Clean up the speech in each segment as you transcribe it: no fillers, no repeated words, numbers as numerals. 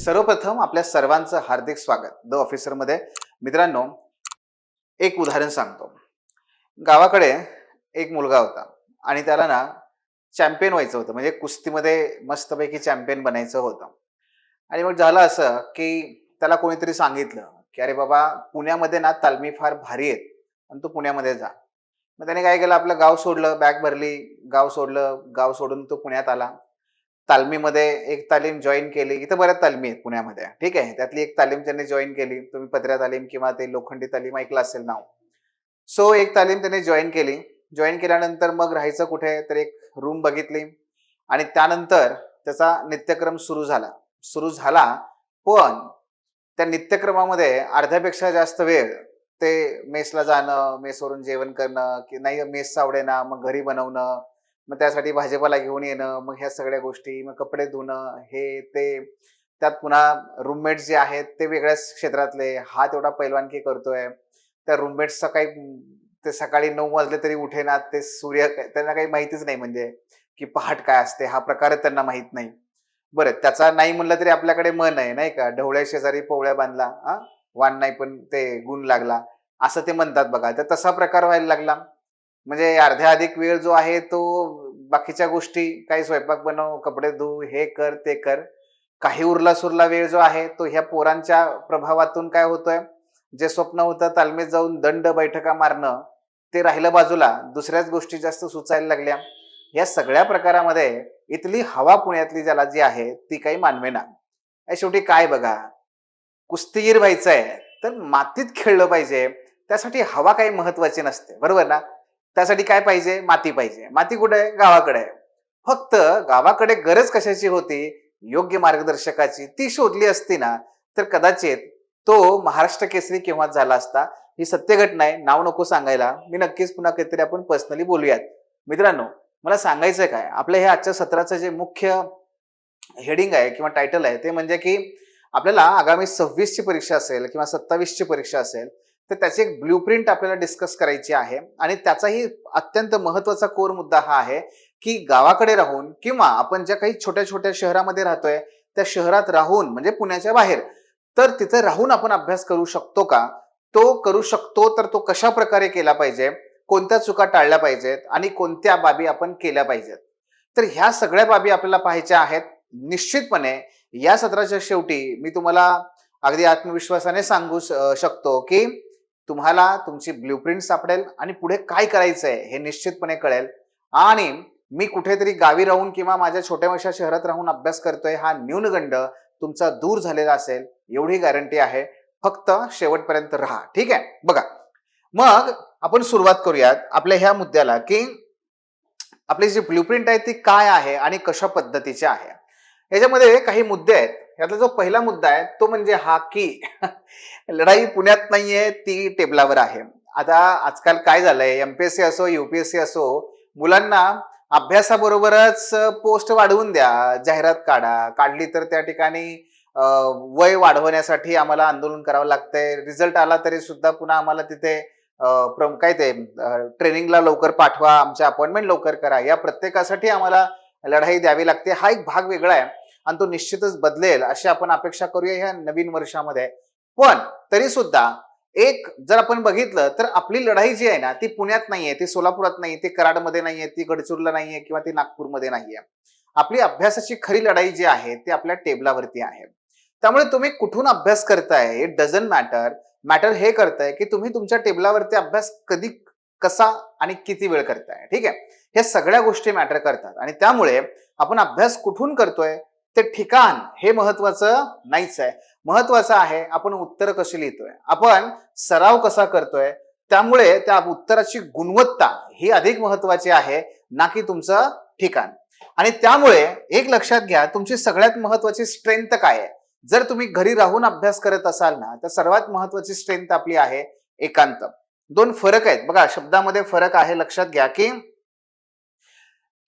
सर्वप्रथम आपल्या सर्वांचं हार्दिक स्वागत द ऑफिसर मध्ये. मित्रांनो, एक उदाहरण सांगतो. गावाकडे एक मुलगा होता आणि त्याला ना चॅम्पियन व्हायचं होतं, म्हणजे कुस्तीमध्ये मस्तपैकी चॅम्पियन बनायचं होतं. आणि मग झालं असं की त्याला कोणीतरी सांगितलं की अरे बाबा, पुण्यामध्ये ना तालमी फार भारी आहेत आणि तू पुण्यामध्ये जा. मग त्याने काय केलं, आपलं गाव सोडलं, बॅग भरली, गाव सोडलं, गाव सोडून तो पुण्यात आला. तालमीमध्ये एक तालीम जॉईन केली. इथं बऱ्याच तालमी आहेत पुण्यामध्ये, ठीक आहे. त्यातली एक तालीम त्यांनी जॉईन केली. तुम्ही पत्र्या तालीम किंवा ते लोखंडी तालीम ऐकलं असेल नाव. सो एक तालीम त्याने जॉईन केली. जॉईन केल्यानंतर मग राहायचं कुठे, तर एक रूम बघितली आणि त्यानंतर त्याचा नित्यक्रम सुरू झाला. पण त्या नित्यक्रमामध्ये अर्ध्यापेक्षा जास्त वेळ ते मेसला जाणं, मेसवरून जेवण करणं, की नाही मेसचं आवडेना मग घरी बनवणं, मग त्यासाठी भाजीपाला घेऊन येणं, मग ह्या सगळ्या गोष्टी, मग कपडे धुणं, हे ते. त्यात पुन्हा रूममेट्स जे आहेत ते वेगळ्याच क्षेत्रातले, हा तेवढा पैलवानकी करतोय. त्या रूममेट्सचा काही ते सकाळी 9 वाजले तरी उठेनात. ते त्यांना काही माहितीच नाही, म्हणजे की पहाट काय असते हा प्रकारच त्यांना माहित नाही. बरं, त्याचा नाही म्हणलं तरी आपल्याकडे म्हण आहे नाही का, ढवळ्या शेजारी पोवळ्या बांधला, वाण नाही पण ते गुण लागला, असं ते म्हणतात बघा. तर तसा प्रकार व्हायला लागला. म्हणजे अर्ध्या अधिक वेळ जो आहे तो बाकीच्या गोष्टी, काही स्वयंपाक बनव, कपडे धु, हे कर ते कर. काही उरला सुरला वेळ जो आहे तो ह्या पोरांच्या प्रभावातून काय होतोय, जे स्वप्न होतं तालमीत जाऊन दंड बैठका मारणं, ते राहिलं बाजूला, दुसऱ्याच गोष्टी जास्त सुचायला लागल्या. या सगळ्या प्रकारामध्ये इथली हवा पुण्यातली ज्याला जी आहे ती काही मानवेना. शेवटी काय बघा, कुस्तीगीर व्हायचं आहे तर मातीत खेळलं पाहिजे. त्यासाठी हवा काही महत्वाची नसते, बरोबर ना. त्यासाठी काय पाहिजे, माती पाहिजे. माती कुठे आहे, गावाकडे आहे. फक्त गावाकडे गरज कशाची होती, योग्य मार्गदर्शकाची. ती शोधली असती ना तर कदाचित तो महाराष्ट्र केसरी केव्हाच झाला असता. ही सत्य घटना आहे, नाव नको सांगायला. मी नक्कीच पुन्हा कधीतरी आपण पर्सनली बोलूयात. मित्रांनो, मला सांगायचं काय, आपल्या हे आजच्या सत्राचं जे मुख्य हेडिंग आहे किंवा टायटल आहे ते म्हणजे की आपल्याला आगामी 26 ची परीक्षा असेल किंवा 27 ची परीक्षा असेल, तर त्याची एक ब्ल्यूप्रिंट आपल्याला डिस्कस करायची आहे. आणि त्याचाही अत्यंत महत्वाचा कोर मुद्दा हा आहे की गावाकडे राहून किंवा आपण ज्या काही छोट्या छोट्या शहरामध्ये राहतोय त्या शहरात राहून, म्हणजे पुण्याच्या बाहेर, तर तिथे राहून आपण अभ्यास करू शकतो का, तो करू शकतो तर तो कशा प्रकारे केला पाहिजे, कोणत्या चुका टाळल्या पाहिजेत आणि कोणत्या बाबी आपण केल्या पाहिजेत. तर ह्या सगळ्या बाबी आपल्याला पाहायच्या आहेत. निश्चितपणे या सत्राच्या शेवटी मी तुम्हाला अगदी आत्मविश्वासाने सांगू शकतो की तुम्हाला तुमची ब्ल्यूप्रिंट सापडेल आणि पुढे काय करायचंय हे निश्चितपणे कळेल. आणि मी कुठेतरी गावी राहून किंवा माझ्या छोट्या मोठ्या शहरात राहून अभ्यास करतोय हा न्यूनगंड तुमचा दूर झालेला असेल, एवढी गॅरंटी आहे. फक्त शेवटपर्यंत राहा, ठीक आहे. बघा, मग आपण सुरुवात करूयात आपल्या ह्या मुद्द्याला की आपली जी ब्ल्यूप्रिंट आहे ती काय आहे आणि कशा पद्धतीची आहे. याच्यामध्ये काही मुद्दे आहेत. यातला जो पहिला मुद्दा आहे तो म्हणजे हा की लढाई पुण्यात नाहीये, ती टेबलावर आहे. आता आजकाल काय झालंय, एमपीएससी असो युपीएससी असो, मुलांना अभ्यासाबरोबरच पोस्ट वाढवून द्या, जाहिरात काढली तर त्या ठिकाणी वय वाढवण्यासाठी आम्हाला आंदोलन करावं लागतंय. रिझल्ट आला तरी सुद्धा पुन्हा आम्हाला तिथे काय ते ट्रेनिंगला लवकर पाठवा, आमच्या अपॉइंटमेंट लवकर करा, या प्रत्येकासाठी आम्हाला लढाई द्यावी लागते. हा एक भाग वेगळा आहे आणि तो निश्चितच बदलेल अशी आपण अपेक्षा करूया ह्या नवीन वर्षामध्ये. पण तरी सुद्धा एक जर आपण बघितलं तर आपली लढाई जी आहे ना ती पुण्यात नाहीये, ती सोलापुरात नाहीये, ती कराडमध्ये नाहीये, ती गडचिरोलीला नाहीये किंवा ती नागपूरमध्ये नाहीये. आपली अभ्यासाची खरी लढाई जी आहे ती आपल्या टेबलावरती आहे. त्यामुळे तुम्ही कुठून अभ्यास करताय इट डझंट मॅटर. मॅटर हे करताय की तुम्ही तुमच्या टेबलावरती अभ्यास कधी, कसा आणि किती वेळ करताय, ठीक आहे. हे सगळ्या गोष्टी मॅटर करतात आणि त्यामुळे आपण अभ्यास कुठून करतोय ते ठिकाण हे महत्वाचं नाहीच आहे. महत्वाचं आहे आपण उत्तर कशी लिहितोय, आपण सराव कसा करतोय. त्यामुळे त्या उत्तराची गुणवत्ता ही अधिक महत्वाची आहे, ना की तुमचं ठिकाण. आणि त्यामुळे एक लक्षात घ्या, तुमची सगळ्यात महत्वाची स्ट्रेंथ काय आहे. जर तुम्ही घरी राहून अभ्यास करत असाल ना तर सर्वात महत्वाची स्ट्रेंथ आपली आहे एकांत. दोन फरक आहेत बघा, शब्दामध्ये फरक आहे. लक्षात घ्या की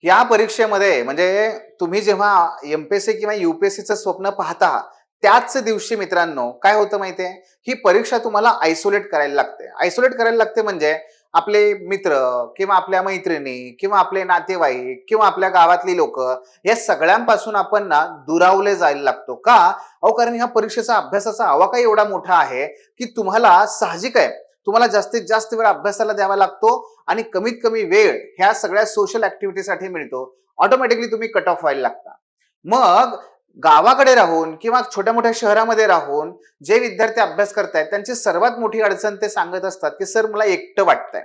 या परीक्षेमध्ये म्हणजे तुम्ही जेव्हा एमपीएससी किंवा युपीएससीचं स्वप्न पाहता त्याच दिवशी मित्रांनो काय होतं माहितीये, ही परीक्षा तुम्हाला आयसोलेट करायला लागते. आयसोलेट करायला लागते म्हणजे आपले मित्र किंवा आपल्या मैत्रिणी किंवा आपले नातेवाईक किंवा आपल्या गावातली लोक या सगळ्यांपासून आपण ना दुरावले जायला लागतो का? अहो, कारण ह्या परीक्षेचा अभ्यासाचा आवाका एवढा मोठा आहे की तुम्हाला साहजिक आहे, तुम्हाला जास्तीत जास्त वेळ अभ्यासाला द्यावा लागतो आणि कमीत कमी वेळ ह्या सगळ्या सोशल ऍक्टिव्हिटीसाठी मिळतो. ऑटोमॅटिकली तुम्ही कट ऑफ व्हायला लागता. मग गावाकडे राहून किंवा छोट्या मोठ्या शहरामध्ये राहून जे विद्यार्थी अभ्यास करतायत त्यांची सर्वात मोठी अडचण ते सांगत असतात की सर मला एकटं वाटतंय.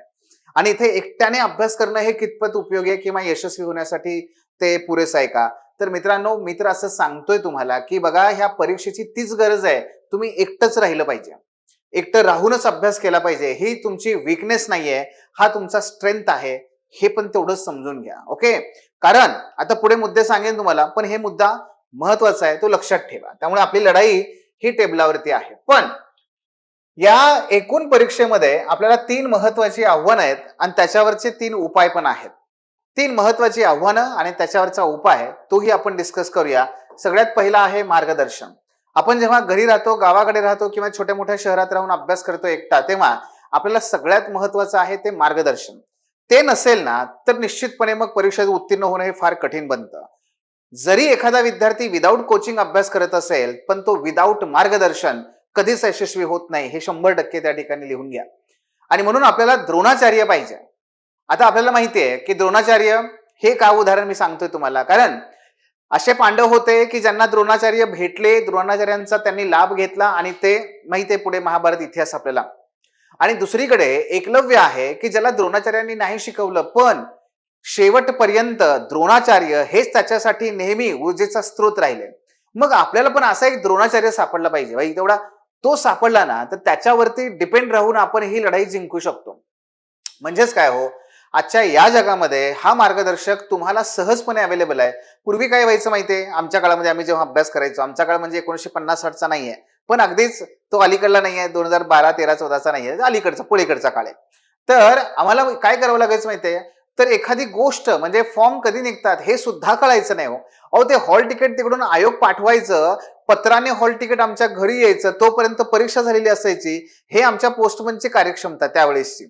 आणि इथे एकट्याने अभ्यास करणं हे कितपत उपयोगी आहे किंवा यशस्वी होण्यासाठी ते पुरेसं आहे का? तर मित्रांनो, मी तर असं सांगतोय तुम्हाला की बघा, ह्या परीक्षेची तीच गरज आहे, तुम्ही एकटंच राहिलं पाहिजे, एकटं राहूनच अभ्यास केला पाहिजे. ही तुमची विकनेस नाहीये, हा तुमचा स्ट्रेंथ आहे. हे पण तेवढंच समजून घ्या. ओके, कारण आता पुढे मुद्दे सांगेन तुम्हाला, पण हे मुद्दा महत्वाचा आहे, तो लक्षात ठेवा. त्यामुळे आपली लढाई ही टेबलावरती आहे. पण या एकूण परीक्षेमध्ये आपल्याला 3 महत्वाची आव्हानं आहेत आणि त्याच्यावरचे 3 उपाय पण आहेत. 3 महत्वाची आव्हानं आणि त्याच्यावरचा उपाय तोही आपण डिस्कस करूया. सगळ्यात पहिला आहे मार्गदर्शन. आपण जेव्हा घरी राहतो, गावाकडे राहतो किंवा छोट्या मोठ्या शहरात राहून अभ्यास करतो एकटा, तेव्हा आपल्याला सगळ्यात महत्वाचं आहे ते मार्गदर्शन. ते नसेल ना तर निश्चितपणे मग परीक्षेत उत्तीर्ण होणं हे फार कठीण बनतं. जरी एखादा विद्यार्थी विदाऊट कोचिंग अभ्यास करत असेल, पण तो विदाऊट मार्गदर्शन कधीच यशस्वी होत नाही, हे 100% त्या ठिकाणी लिहून घ्या. आणि म्हणून आपल्याला द्रोणाचार्य पाहिजे. आता आपल्याला माहितीये की द्रोणाचार्य हे का उदाहरण मी सांगतोय तुम्हाला, कारण असे पांडव होते की ज्यांना द्रोणाचार्य भेटले, द्रोणाचार्यांचा त्यांनी लाभ घेतला आणि ते माहितीये पुढे महाभारत इतिहास आपल्याला. आणि दुसरीकडे एकलव्य आहे की ज्याला द्रोणाचार्यांनी नाही शिकवलं, पण शेवटपर्यंत द्रोणाचार्य हेच त्याच्यासाठी नेहमी ऊर्जेचा स्रोत राहिले. मग आपल्याला पण असा एक द्रोणाचार्य सापडला पाहिजे भाई. तेवढा तो सापडला ना तर त्याच्यावरती डिपेंड राहून आपण ही लढाई जिंकू शकतो. म्हणजेच काय हो, आजच्या या जगामध्ये हा मार्गदर्शक तुम्हाला सहजपणे अवेलेबल आहे. पूर्वी काय व्हायचं माहितीये, आमच्या काळामध्ये आम्ही जेव्हा अभ्यास करायचो, आमच्या काळ म्हणजे 1950-60चा नाहीये, पण अगदीच तो अलीकडला नाहीये, 2012-13-14चा नाहीये, अलीकडचा पुढेकडचा काळ आहे. तर आम्हाला काय करावं लागायचं माहितीये, तर एखादी गोष्ट म्हणजे फॉर्म कधी निघतात हे सुद्धा कळायचं नाही हो. अहो, ते हॉल तिकीट तिकडून आयोग पाठवायचं, पत्राने हॉल तिकीट आमच्या घरी यायचं, तोपर्यंत परीक्षा झालेली असायची. हे आमच्या पोस्टमनची कार्यक्षमता त्यावेळेसची.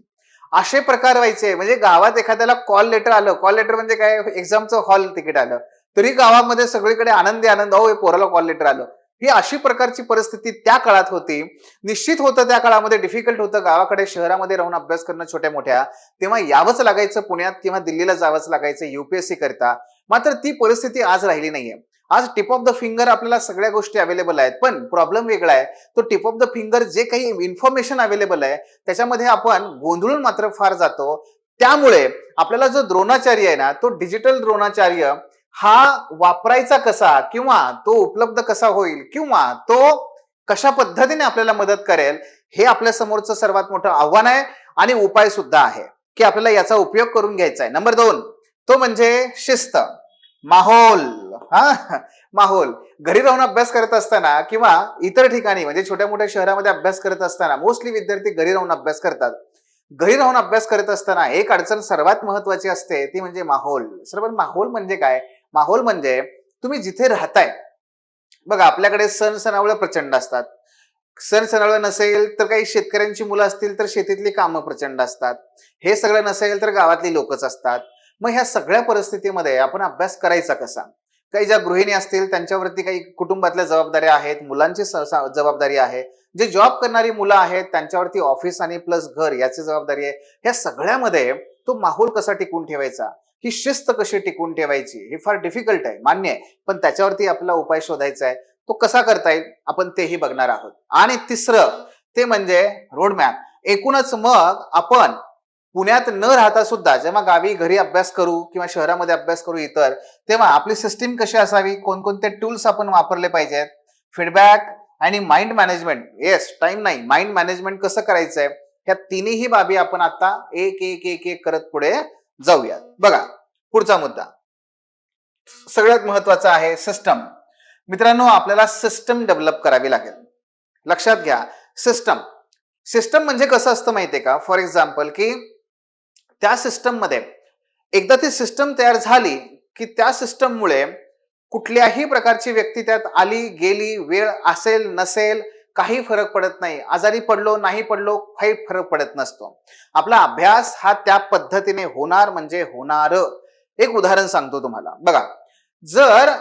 असे प्रकार व्हायचे. म्हणजे गावात एखाद्याला कॉल लेटर आलं, कॉल लेटर म्हणजे काय, एक्झामचं हॉल तिकीट आलं, तरी गावामध्ये सगळीकडे आनंदी आनंद, हो पोराला कॉल लेटर आलं. ही अशी प्रकारची परिस्थिती त्या काळात होती. निश्चित होतं त्या काळामध्ये डिफिकल्ट होतं गावाकडे शहरामध्ये राहून अभ्यास करणं छोट्या मोठ्या, तेव्हा यावंच लागायचं पुण्यात किंवा दिल्लीला जावंच लागायचं युपीएससी करता. मात्र ती परिस्थिती आज राहिली नाहीये. आज टिप ऑफ द फिंगर आपल्याला सगळ्या गोष्टी अवेलेबल आहेत, पण प्रॉब्लेम वेगळा आहे. तो टिप ऑफ द फिंगर जे काही इन्फॉर्मेशन अवेलेबल आहे त्याच्यामध्ये आपण गोंधळून मात्र फार जातो. त्यामुळे आपल्याला जो द्रोणाचार्य आहे ना, तो डिजिटल द्रोणाचार्य हा वापरायचा कसा किंवा तो उपलब्ध कसा होईल किंवा तो कशा पद्धतीने आपल्याला मदत करेल, हे आपल्या समोरचं सर्वात मोठं आव्हान आहे आणि उपाय सुद्धा आहे की आपल्याला याचा उपयोग करून घ्यायचा आहे. नंबर 2 तो म्हणजे शिस्त, माहोल. हा, माहोल. घरी राहून अभ्यास करत असताना किंवा इतर ठिकाणी म्हणजे छोट्या मोठ्या शहरामध्ये अभ्यास करत असताना मोस्टली विद्यार्थी घरी राहून अभ्यास करतात. घरी राहून अभ्यास करत असताना एक अडचण सर्वात महत्वाची असते, ती म्हणजे माहोल. सर्व माहोल म्हणजे काय? माहोल म्हणजे तुम्ही जिथे राहताय. बघा, आपल्याकडे सण सणावळ प्रचंड असतात. सण सणावळ नसेल तर काही शेतकऱ्यांची मुलं असतील तर शेतीतली कामं प्रचंड असतात. हे सगळं नसेल तर गावातली लोकच असतात. मग ह्या सगळ्या परिस्थितीमध्ये आपण अभ्यास करायचा कसा? काही ज्या गृहिणी असतील त्यांच्यावरती काही कुटुंबातल्या जबाबदाऱ्या आहेत, मुलांची जबाबदारी आहे. जे जॉब करणारी मुलं आहेत त्यांच्यावरती ऑफिस आणि प्लस घर याची जबाबदारी आहे. ह्या सगळ्यामध्ये तो माहोल कसा टिकून ठेवायचा, ही शिस्त कशी टिकून ठेवायची, हे फार डिफिकल्ट आहे, मान्य आहे. पण त्याच्यावरती आपला उपाय शोधायचा आहे. तो कसा करता येईल आपण तेही बघणार आहोत. आणि तिसरं ते म्हणजे रोडमॅप. एकूणच मग आपण पुण्यात न राहता सुद्धा जेव्हा गावी घरी अभ्यास करू किंवा शहरामध्ये अभ्यास करू इतर, तेव्हा आपली सिस्टीम कशी असावी, कोणकोणते टूल्स आपण वापरले पाहिजेत, फीडबॅक आणि माइंड मॅनेजमेंट. येस, टाइम नाही, माइंड मॅनेजमेंट कसं करायचंय, ह्या तिन्ही बाबी आपण आता एक एक एक एक करत पुढे जाऊयात. बघा, पुढचा मुद्दा सगळ्यात महत्वाचा आहे सिस्टम. मित्रांनो, आपल्याला सिस्टम डेव्हलप करावी लागेल. लक्षात घ्या, सिस्टम. सिस्टम म्हणजे कसं असतं माहितीये का? फॉर एक्झाम्पल की त्या सिस्टम मध्ये एकदा ती सिस्टम तयार झाली की त्या सिस्टममुळे कुठल्याही प्रकारची व्यक्ती त्यात आली गेली, वेळ असेल नसेल, काही फरक पडत नाही, आजारी पडलो नाही पडलो काही फरक पडत नसतो. आपला अभ्यास हा त्या पद्धतीने होणार म्हणजे होणार. एक उदाहरण सांगतो तुम्हाला बघा. जर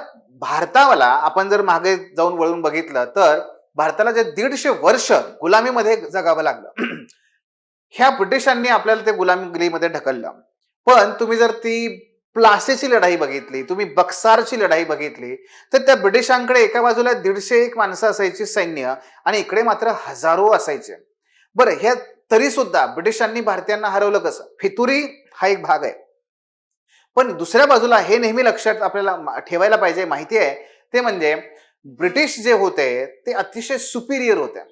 भारताला आपण जर मागे जाऊन वळून बघितलं तर भारताला जे 150 वर्ष गुलामीमध्ये जगावं लागलं. ह्या ब्रिटिशांनी आपल्याला ते गुलामगिरीमध्ये ढकललं. पण तुम्ही जर ती प्लासीची लढाई बघितली, तुम्ही बक्सारची लढाई बघितली, तर त्या ब्रिटिशांकडे एका बाजूला 150 माणसं असायची सैन्य आणि इकडे मात्र हजारो असायचे. बरं, ह्या तरी सुद्धा ब्रिटिशांनी भारतीयांना हरवलं कसं? फितुरी हा एक भाग आहे. पण दुसऱ्या बाजूला हे नेहमी लक्षात आपल्याला ठेवायला पाहिजे, माहिती आहे, ते म्हणजे ब्रिटिश जे होते ते अतिशय सुपिरियर होत्या.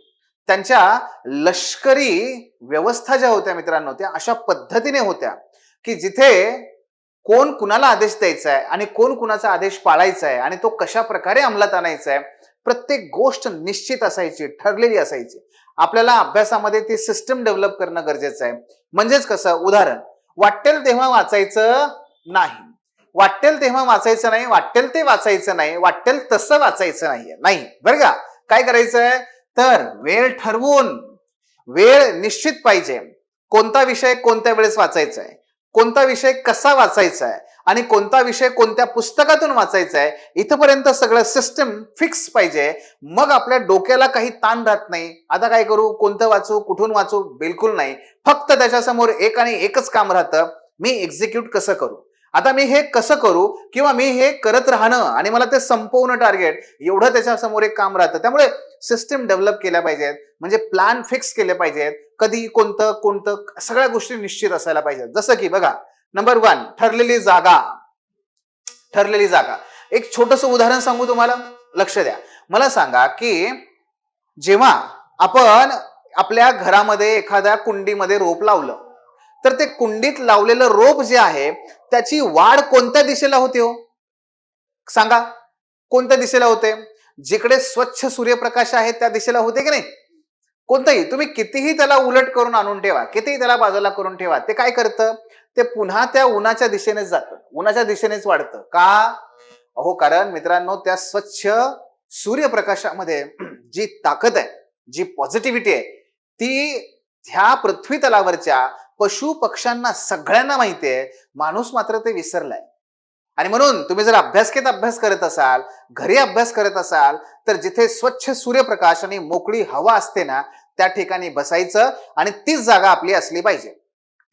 त्यांच्या लष्करी व्यवस्था ज्या होत्या मित्रांनो, त्या अशा पद्धतीने होत्या की जिथे कोण कुणाला आदेश द्यायचा आहे आणि कोण कुणाचा आदेश पाळायचा आहे आणि तो कशा प्रकारे अंमलात आणायचा आहे, प्रत्येक गोष्ट निश्चित असायची, ठरलेली असायची. आपल्याला अभ्यासामध्ये ती सिस्टम डेव्हलप करणं गरजेचं आहे. म्हणजेच कसं, उदाहरण, वाटेल तेव्हा वाचायचं नाही, वाटेल तेव्हा वाचायचं नाही, वाटेल ते वाचायचं नाही, वाटेल तसं वाचायचं नाहीये, नाही बरं का. काय करायचंय तर वेळ ठरवून, वेळ निश्चित पाहिजे, कोणता विषय कोणत्या वेळेस वाचायचा आहे, कोणता विषय कसा वाचायचा आहे आणि कोणता विषय कोणत्या पुस्तकातून वाचायचा आहे, इथपर्यंत सगळं सिस्टम फिक्स पाहिजे. मग आपल्या डोक्याला काही ताण राहत नाही. आता काय करू, कोणतं वाचू, कुठून वाचू, बिलकुल नाही. फक्त त्याच्यासमोर एक आणि एकच काम राहतं, मी एक्झिक्यूट कसं करू, आता मी हे कसं करू किंवा मी हे करत राहणं आणि मला ते संपवणं टार्गेट, एवढं त्याच्यासमोर एक काम राहतं. त्यामुळे सिस्टम डेव्हलप केल्या पाहिजेत, म्हणजे प्लॅन फिक्स केले पाहिजेत, कधी कोणतं कोणतं सगळ्या गोष्टी निश्चित असायला पाहिजेत. जसं की बघा, नंबर 1 ठरलेली जागा. ठरलेली जागा, एक छोटंसं उदाहरण सांगू तुम्हाला, लक्ष द्या. मला सांगा की जेव्हा आपण आपल्या घरामध्ये एखाद्या कुंडीमध्ये रोप लावलं, तर ते कुंडीत लावलेलं रोप जे आहे त्याची वाढ कोणत्या दिशेला होते हो? सांगा, कोणत्या दिशेला होते? जिकडे स्वच्छ सूर्यप्रकाश आहे त्या दिशेला होते की नाही? कोणतंही तुम्ही कितीही त्याला उलट करून आणून ठेवा, कितीही त्याला बाजूला करून ठेवा, ते काय करतं, ते पुन्हा त्या उन्हाच्या दिशेनेच जातं, उन्हाच्या दिशेनेच वाढतं. का? अहो, कारण मित्रांनो, त्या स्वच्छ सूर्यप्रकाशामध्ये जी ताकद आहे, जी पॉझिटिव्हिटी आहे, ती ह्या पृथ्वी तलावरच्या पशु पक्ष्यांना सगळ्यांना माहितीये, माणूस मात्र ते विसरलाय. आणि म्हणून तुम्ही जर अभ्यास करत असाल, घरी अभ्यास करत असाल, तर जिथे स्वच्छ सूर्यप्रकाश आणि मोकळी हवा असते ना, त्या ठिकाणी बसायचं आणि तीच जागा आपली असली पाहिजे,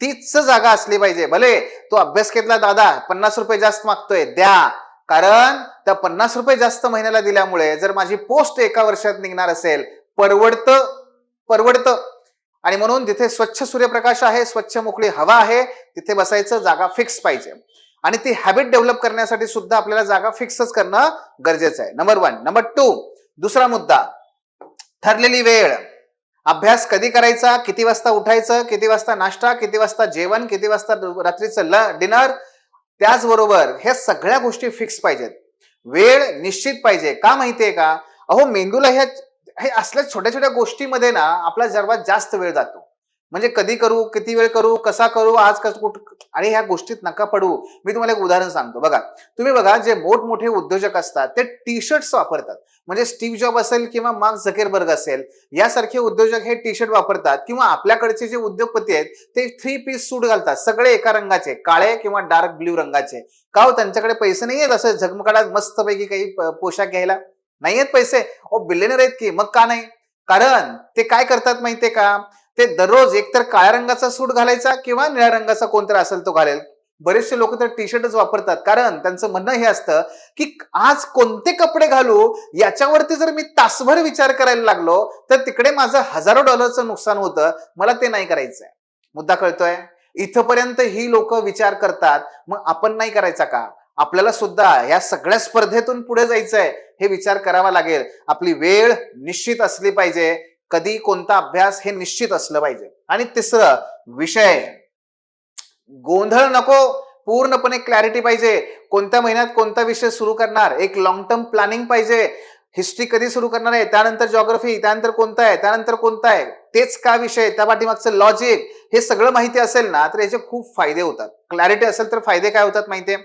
तीच जागा असली पाहिजे. भले तो अभ्यासकेतला दादा 50 रुपये जास्त मागतोय, द्या, कारण त्या 50 रुपये जास्त महिन्याला दिल्यामुळे जर माझी पोस्ट एका वर्षात निघणार असेल, परवडतं, परवडतं. आणि म्हणून जिथे स्वच्छ सूर्यप्रकाश आहे, स्वच्छ मोकळी हवा आहे, तिथे बसायचं, जागा फिक्स पाहिजे. आणि ती हॅबिट डेव्हलप करण्यासाठी सुद्धा आपल्याला जागा फिक्सच करणं गरजेचं आहे. नंबर 1. नंबर 2, दुसरा मुद्दा, ठरलेली वेळ. अभ्यास कधी करायचा, किती वाजता उठायचं, किती वाजता नाश्ता, किती वाजता जेवण, किती वाजता रात्रीचं डिनर, त्याचबरोबर हे सगळ्या गोष्टी फिक्स पाहिजेत. वेळ निश्चित पाहिजे. का माहितीये का? अहो, मेंदूला हे असल्या छोट्या छोट्या गोष्टीमध्ये ना आपला सर्वात जास्त वेळ जातो. म्हणजे कधी करू, किती वेळ करू, कसा करू, आज कसं, आणि ह्या गोष्टीत नका पडू. मी तुम्हाला एक उदाहरण सांगतो बघा. तुम्ही बघा, जे मोठमोठे उद्योजक असतात ते टी शर्ट्स वापरतात. म्हणजे स्टीव्ह जॉब असेल किंवा मार्क झकरबर्ग असेल, यासारखे उद्योजक हे टी शर्ट वापरतात. किंवा आपल्याकडचे जे उद्योगपती आहेत ते 3 पीस सूट घालतात, सगळे एका रंगाचे, काळे किंवा डार्क ब्ल्यू रंगाचे. का हो, त्यांच्याकडे पैसे नाहीयेत असं झगमगाटात मस्तपैकी काही पोशाख घ्यायला? नाहीयेत पैसे? ओ, बिलियनर आहेत की, मग का नाही? कारण ते काय करतात माहितीये का, ते दररोज एकतर काळ्या रंगाचा सूट घालायचा किंवा निळ्या रंगाचा कोणतरी असेल तो घालेल. बरेचसे लोक तर टी शर्टच वापरतात, कारण त्यांचं म्हणणं हे असतं की आज कोणते कपडे घालू याच्यावरती जर मी तासभर विचार करायला लागलो तर तिकडे माझं हजारो डॉलरचं नुकसान होतं, मला ते नाही करायचंय. मुद्दा कळतोय? इथपर्यंत ही लोक विचार करतात, मग आपण नाही करायचा का? आपल्याला सुद्धा या सगळ्या स्पर्धेतून पुढे जायचंय, हे विचार करावा लागेल. आपली वेळ निश्चित असली पाहिजे, कधी कोणता अभ्यास हे निश्चित असलं पाहिजे. आणि तिसरं, विषय. गोंधळ नको, पूर्णपणे क्लॅरिटी पाहिजे. कोणत्या महिन्यात कोणता विषय सुरू करणार, एक लॉंग टर्म प्लॅनिंग पाहिजे. हिस्ट्री कधी सुरू करणार आहे, त्यानंतर जॉग्राफी, त्यानंतर कोणता आहे, त्यानंतर कोणता आहे, तेच का विषय, त्या पाठीमागचं लॉजिक, हे सगळं माहिती असेल ना तर याचे खूप फायदे होतात. क्लॅरिटी असेल तर फायदे काय होतात माहितीये?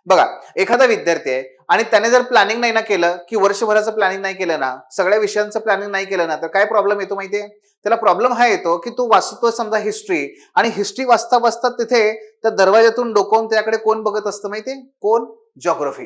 बघा, एखादा विद्यार्थी आहे आणि त्याने जर प्लॅनिंग नाही ना केलं, की वर्षभराचं प्लॅनिंग नाही केलं ना, सगळ्या विषयांचं प्लॅनिंग नाही केलं ना, तर काय प्रॉब्लेम येतो माहितीये? त्याला प्रॉब्लेम हा येतो की तो वाचतोय समजा हिस्ट्री, आणि हिस्ट्री वाचता वाचता तिथे त्या दरवाजातून डोकावून त्याकडे कोण बघत असतं माहितीये? कोण? जॉग्राफी.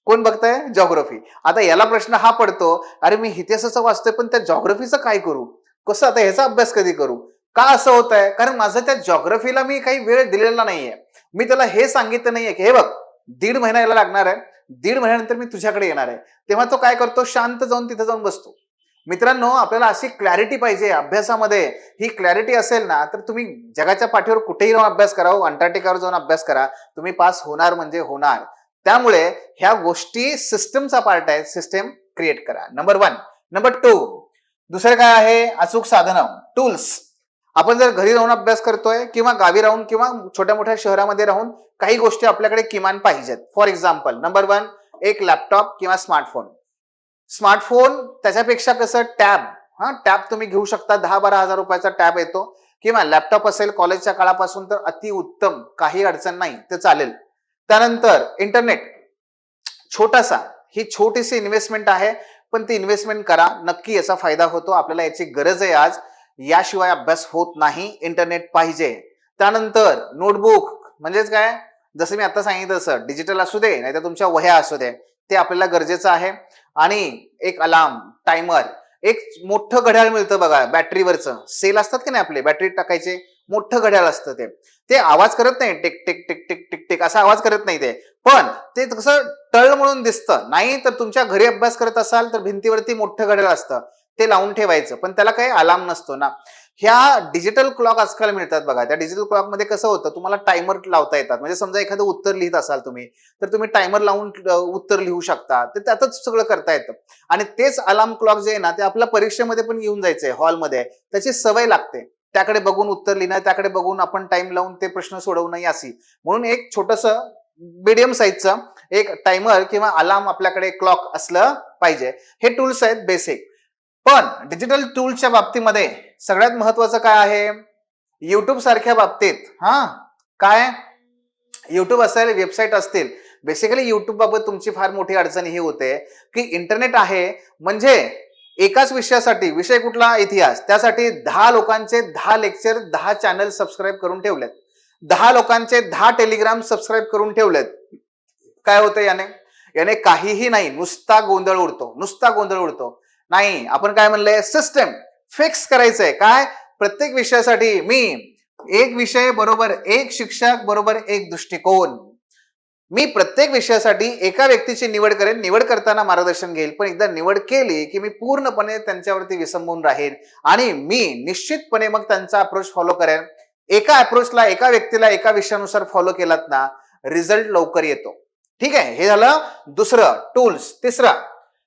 कोण बघताय? जॉग्राफी. आता याला प्रश्न हा पडतो, अरे मी इतिहासाचं वाचतोय पण त्या जॉग्राफीचं काय करू? कसं आता ह्याचा अभ्यास कधी करू? का असं होत आहे? कारण माझं त्या जॉग्राफीला मी काही वेळ दिलेला नाहीये. मी त्याला हे सांगितलं नाहीये की हे बघ, 1.5 महिना याला लागणार आहे, 1.5 महिन्यानंतर मी तुझ्याकडे येणार आहे. तेव्हा तो काय करतो? शांत जाऊन तिथे जाऊन बसतो. मित्रांनो, आपल्याला अशी क्लॅरिटी पाहिजे अभ्यासामध्ये. ही क्लॅरिटी असेल ना, तर तुम्ही जगाच्या पाठीवर कुठेही जाऊन अभ्यास करा, अंटार्क्टिकावर जाऊन अभ्यास करा, तुम्ही पास होणार म्हणजे होणार. त्यामुळे ह्या गोष्टी सिस्टमचा पार्ट आहे. सिस्टम क्रिएट करा. नंबर 1. नंबर 2, दुसरं काय आहे? अचूक साधनं, टूल्स. आपण जर घरी राहून अभ्यास करतोय किंवा गावी राहून किंवा छोट्या मोठ्या शहरामध्ये राहून काही गोष्टी आपल्याकडे किमान पाहिजेत. फॉर एक्झाम्पल, नंबर 1, एक लॅपटॉप किंवा स्मार्टफोन. स्मार्टफोन त्याच्यापेक्षा कसं टॅब, टॅब तुम्ही घेऊ शकता. 10-12 हजार रुपयाचा टॅब येतो, किंवा लॅपटॉप असेल कॉलेजच्या काळापासून तर अति उत्तम, काही अडचण नाही, ते चालेल. त्यानंतर इंटरनेट छोटासा, ही छोटीशी इन्व्हेस्टमेंट आहे, पण ती इन्व्हेस्टमेंट करा, नक्की याचा फायदा होतो. आपल्याला याची गरज आहे आज, याशिवाय अभ्यास होत नाही. इंटरनेट पाहिजे. त्यानंतर नोटबुक, म्हणजेच काय? जसं मी आता सांगितलं तसं डिजिटल असू दे नाही तर तुमच्या वह्या असू दे, ते आपल्याला गरजेचं आहे. आणि एक अलार्म, टायमर, एक मोठं घड्याळ मिळतं बघा बॅटरीवरचं, सेल असतात की नाही आपले बॅटरीत टाकायचे, मोठं घड्याळ असतं ते. ते आवाज करत नाही, tick tick tick tick tick tick असा आवाज करत नाही ते, पण ते कसं टळ म्हणून दिसतं. नाही तर तुमच्या घरी अभ्यास करत असाल तर भिंतीवरती मोठं घड्याळ असतं, ते लावून ठेवायचं, पण त्याला काही अलार्म नसतो ना. ह्या डिजिटल क्लॉक आजकाल मिळतात बघा. त्या डिजिटल क्लॉक मध्ये कसं होतं, तुम्हाला टायमर लावता येतात. म्हणजे समजा एखादं उत्तर लिहित असाल तुम्ही, तर तुम्ही टायमर लावून उत्तर लिहू शकता. तर त्यातच सगळं करता येतं. आणि तेच अलार्म क्लॉक जे आहे ना, ते आपल्या परीक्षेमध्ये पण येऊन जायचंय हॉलमध्ये, त्याची सवय लागते. त्याकडे बघून उत्तर लिहिणं, त्याकडे बघून आपण टाइम लावून ते प्रश्न सोडवणं अशी. म्हणून एक छोटंसं मीडियम साईजचं एक टायमर किंवा अलार्म आपल्याकडे क्लॉक असलं पाहिजे. हे टूल्स आहेत बेसिक. पण डिजिटल टूलच्या बाबतीमध्ये सगळ्यात महत्वाचं काय आहे? युट्यूब सारख्या बाबतीत, काय? युट्यूब असेल, वेबसाईट असतील. बेसिकली युट्यूब बाबत तुमची फार मोठी अडचण ही होते की इंटरनेट आहे म्हणजे एकाच विषयासाठी, विषय कुठला? इतिहास, त्यासाठी 10 लोकांचे 10 लेक्चर, 10 चॅनल सबस्क्राईब करून ठेवलेत, 10 लोकांचे 10 टेलिग्राम सबस्क्राईब करून ठेवलेत. काय होतं याने? याने काहीही नाही, नुसता गोंधळ उडतो, नुसता गोंधळ उडतो. नाही, आपण काय म्हणलंय? सिस्टम फिक्स करायचंय. काय? प्रत्येक विषयासाठी मी एक विषय बरोबर एक शिक्षक बरोबर एक दृष्टिकोन. मी प्रत्येक विषयासाठी एका व्यक्तीची निवड करेन, निवड करताना मार्गदर्शन घेईल, पण एकदा निवड केली की मी पूर्णपणे त्यांच्यावरती विसंबून राहीन आणि मी निश्चितपणे मग त्यांचा अप्रोच फॉलो करेन. एका अप्रोचला, एका व्यक्तीला, एका विषयानुसार फॉलो केलात ना, रिझल्ट लवकर येतो. ठीक आहे, हे झालं दुसरं टूल्स. तिसरं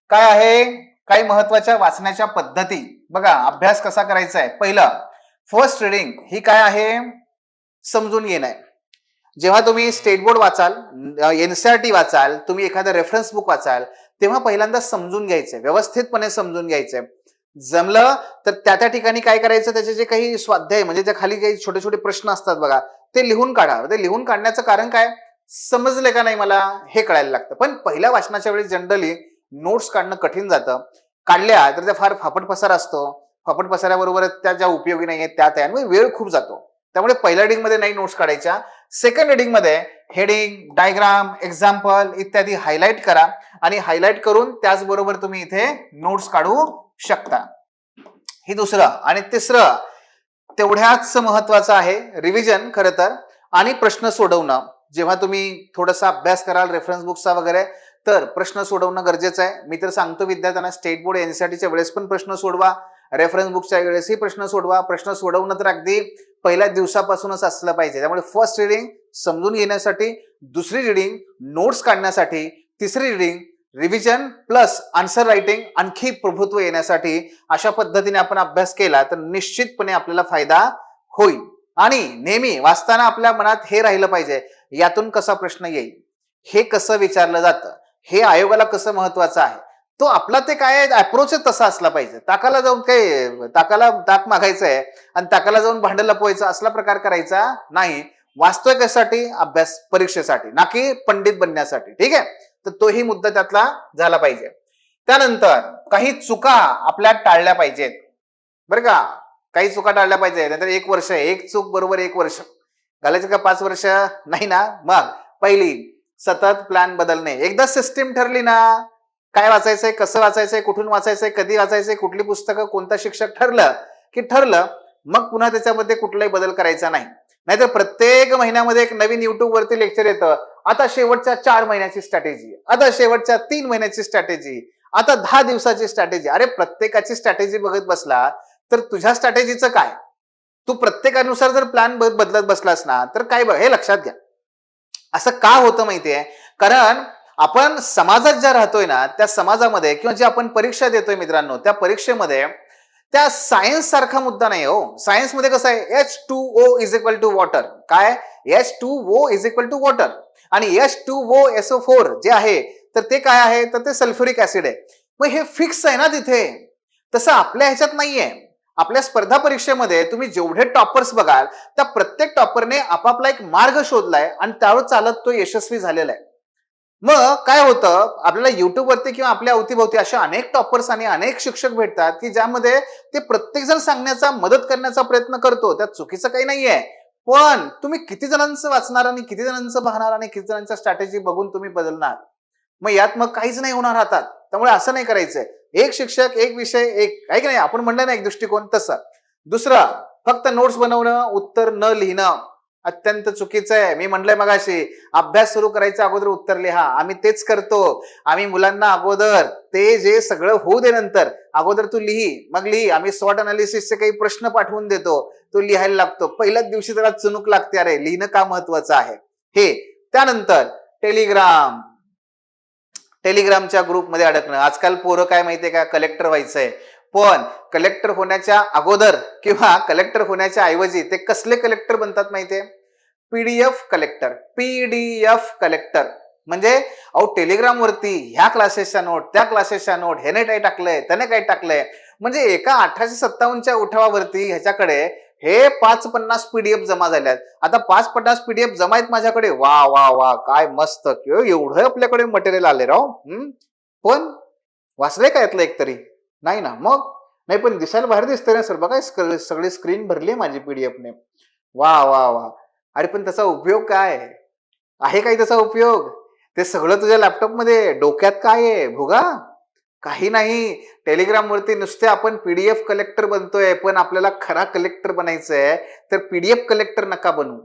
काय आहे? काही महत्वाच्या वाचण्याच्या पद्धती. बघा, अभ्यास कसा करायचा आहे? पहिलं, फर्स्ट रीडिंग ही काय आहे? समजून घेणं आहे. जेव्हा तुम्ही स्टेट बोर्ड वाचाल, एनसीईआरटी वाचाल, तुम्ही एखादं रेफरन्स बुक वाचाल, तेव्हा पहिल्यांदा समजून घ्यायचंय, व्यवस्थितपणे समजून घ्यायचंय. जमलं तर त्या ठिकाणी काय करायचं? त्याचे जे काही स्वाध्याय म्हणजे त्या खाली काही छोटे छोटे प्रश्न असतात बघा, ते लिहून काढा. ते लिहून काढण्याचं कारण काय? समजले का नाही मला हे कळायला लागतं. पण पहिल्या वाचनाच्या वेळी जनरली नोट्स काढणं कठीण जातं. काढल्या तर त्या फार फापट पसार असतो. फापट पसाऱ्याबरोबर त्या ज्या उपयोगी नाही आहेत त्या तयार, वेळ खूप जातो. त्यामुळे पहिल्या रिडिंग मध्ये नाही नोट्स काढायच्या. सेकंड रिडिंग मध्ये हेडिंग, डायग्राम, एक्झाम्पल इत्यादी हायलाइट करा आणि हायलाइट करून त्याचबरोबर तुम्ही इथे नोट्स काढू शकता. ही दुसरं. आणि तिसरं तेवढ्याच महत्वाचं आहे, रिव्हिजन खरं तर, आणि प्रश्न सोडवणं. जेव्हा तुम्ही थोडासा अभ्यास कराल रेफरन्स बुक्सचा वगैरे, तर प्रश्न सोडवणं गरजेचं आहे. मी तर सांगतो विद्यार्थ्यांना, स्टेट बोर्ड एनसीईआरटीच्या वेळेस पण प्रश्न सोडवा, रेफरन्स बुकच्या वेळेसही प्रश्न सोडवा. प्रश्न सोडवणं तर अगदी पहिल्या दिवसापासूनच असलं पाहिजे. त्यामुळे फर्स्ट रिडिंग समजून घेण्यासाठी, दुसरी रिडिंग नोट्स काढण्यासाठी, तिसरी reading revision plus answer writing आणखी प्रभुत्व येण्यासाठी अशा पद्धतीने आपण अभ्यास केला तर निश्चितपणे आपल्याला फायदा होईल. आणि नेहमी वाचताना आपल्या मनात हे राहिलं पाहिजे, यातून कसा प्रश्न येईल, हे कसं विचारलं जातं, हे आयोगाला कसं महत्वाचं आहे, तो आपला ते काय अप्रोच तसा असला पाहिजे. ताकाला जाऊन काय ताकाला ताक मागायचं आहे आणि ताकाला जाऊन भांड लपवायचं असला प्रकार करायचा नाही. वाचतोय कशासाठी? अभ्यास परीक्षेसाठी, ना की पंडित बनण्यासाठी. ठीक आहे, तर तोही मुद्दा त्यातला झाला पाहिजे. त्यानंतर काही चुका आपल्या टाळल्या पाहिजेत बरं का. काही चुका टाळल्या पाहिजे, नाहीतर 1 वर्ष, एक चूक बरोबर 1 वर्ष घालायचं का 5 वर्ष नाही ना. मग पहिली, सतत प्लॅन बदलणे. एकदा सिस्टीम ठरली ना, काय वाचायचंय, कसं वाचायचंय, कुठून वाचायचंय, कधी वाचायचंय, कुठली पुस्तकं, कोणता शिक्षक ठरलं की ठरलं, मग पुन्हा त्याच्यामध्ये कुठलाही बदल करायचा नाही. नाहीतर प्रत्येक महिन्यामध्ये एक नवीन युट्यूब वरती लेक्चर येतं. आता शेवटच्या 4 महिन्याची स्ट्रॅटेजी, आता शेवटच्या 3 महिन्याची स्ट्रॅटेजी, आता 10 दिवसाची स्ट्रॅटेजी. अरे प्रत्येकाची स्ट्रॅटेजी बघत बसला तर तुझ्या स्ट्रॅटेजीचं काय? तू प्रत्येकानुसार जर प्लॅन बदलत बसलास ना, तर काय बघ, हे लक्षात घ्या. असं का होतं माहितीये? कारण आपण समाजात ज्या राहतोय ना, त्या समाजामध्ये किंवा जे आपण परीक्षा देतोय मित्रांनो, त्या परीक्षेमध्ये त्या सायन्स सारखा मुद्दा नाही हो. सायन्स मध्ये कसं आहे, H2O is equal to water. काय? H2O is equal to water. आणि H2OSO4 जे आहे, तर ते काय आहे? तर ते सल्फ्युरिक ऍसिड आहे. मग हे फिक्स आहे ना तिथे. तसं आपल्या ह्याच्यात नाहीये. आपल्या स्पर्धा परीक्षेमध्ये तुम्ही जेवढे टॉपर्स बघाल, त्या प्रत्येक टॉपरने आपापला एक मार्ग शोधलाय आणि त्यावर चालत तो यशस्वी झालेला आहे. मग काय होतं, आपल्याला युट्यूब वरती किंवा आपल्या अवतीभोवती अशा अनेक टॉपर्स आणि अनेक शिक्षक भेटतात की ज्यामध्ये ते प्रत्येक जण सांगण्याचा, मदत करण्याचा प्रयत्न करतो. त्यात चुकीचं काही नाहीये. पण तुम्ही किती जणांचं वाचणार आणि किती जणांचं पाहणार आणि किती जणांच्या स्ट्रॅटेजी बघून तुम्ही बदलणार? मग यात मग काहीच नाही होणार हातात. त्यामुळे असं नाही करायचंय. एक शिक्षक, एक विषय, एक आहे की नाही, आपण म्हणलं ना एक दृष्टिकोन, तसं. दुसरं, फक्त नोट्स बनवणं, उत्तर न लिहिणं अत्यंत चुकीचं आहे. मी म्हणलंय मगाशी, अभ्यास सुरू करायच्या अगोदर उत्तर लिहा. आम्ही तेच करतो. आम्ही मुलांना अगोदर ते जे सगळं होऊ दे, नंतर अगोदर तू लिही, मग लिही. आम्ही स्वॉट अनालिसिसचे काही प्रश्न पाठवून देतो, तो लिहायला लागतो. पहिल्याच दिवशी जरा चुनूक लागते, अरे लिहिणं का महत्वाचं आहे हे. त्यानंतर टेलिग्रामच्या ग्रुपमध्ये अडकणं. आजकाल पोरं काय माहितीये का, कलेक्टर व्हायचंय. पण कलेक्टर होण्याच्या अगोदर किंवा कलेक्टर होण्याच्या ऐवजी ते कसले कलेक्टर बनतात माहितीये? PDF collector. पीडीएफ कलेक्टर म्हणजे अहो, टेलिग्राम वरती ह्या क्लासेसच्या नोट, त्या क्लासेसच्या नोट, ह्याने काय टाकलंय, त्याने काय टाकलंय, म्हणजे एका 1857च्या उठावावरती ह्याच्याकडे हे 550 पीडीएफ जमा झाल्यात. आता 550 पीडीएफ जमा आहेत माझ्याकडे. वा वा वा, काय मस्त, किंवा एवढं आपल्याकडे मटेरियल आले राव. पण वाचलंय का यातलं एक तरी? नाही ना. मग नाही, पण दिसायला बाहेर दिसतंय ना सर, बघा सगळी स्क्रीन भरली आहे माझी पीडीएफने. वा वा वा. अरे पण त्याचा उपयोग काय आहे? काही त्याचा उपयोग? ते सगळं तुझ्या लॅपटॉपमध्ये, डोक्यात काय आहे भोगा? काही नाही. टेलिग्राम वरती नुसते आपण पीडीएफ कलेक्टर बनतोय, पण आपल्याला खरा कलेक्टर बनायचंय तर पीडीएफ कलेक्टर नका बनू.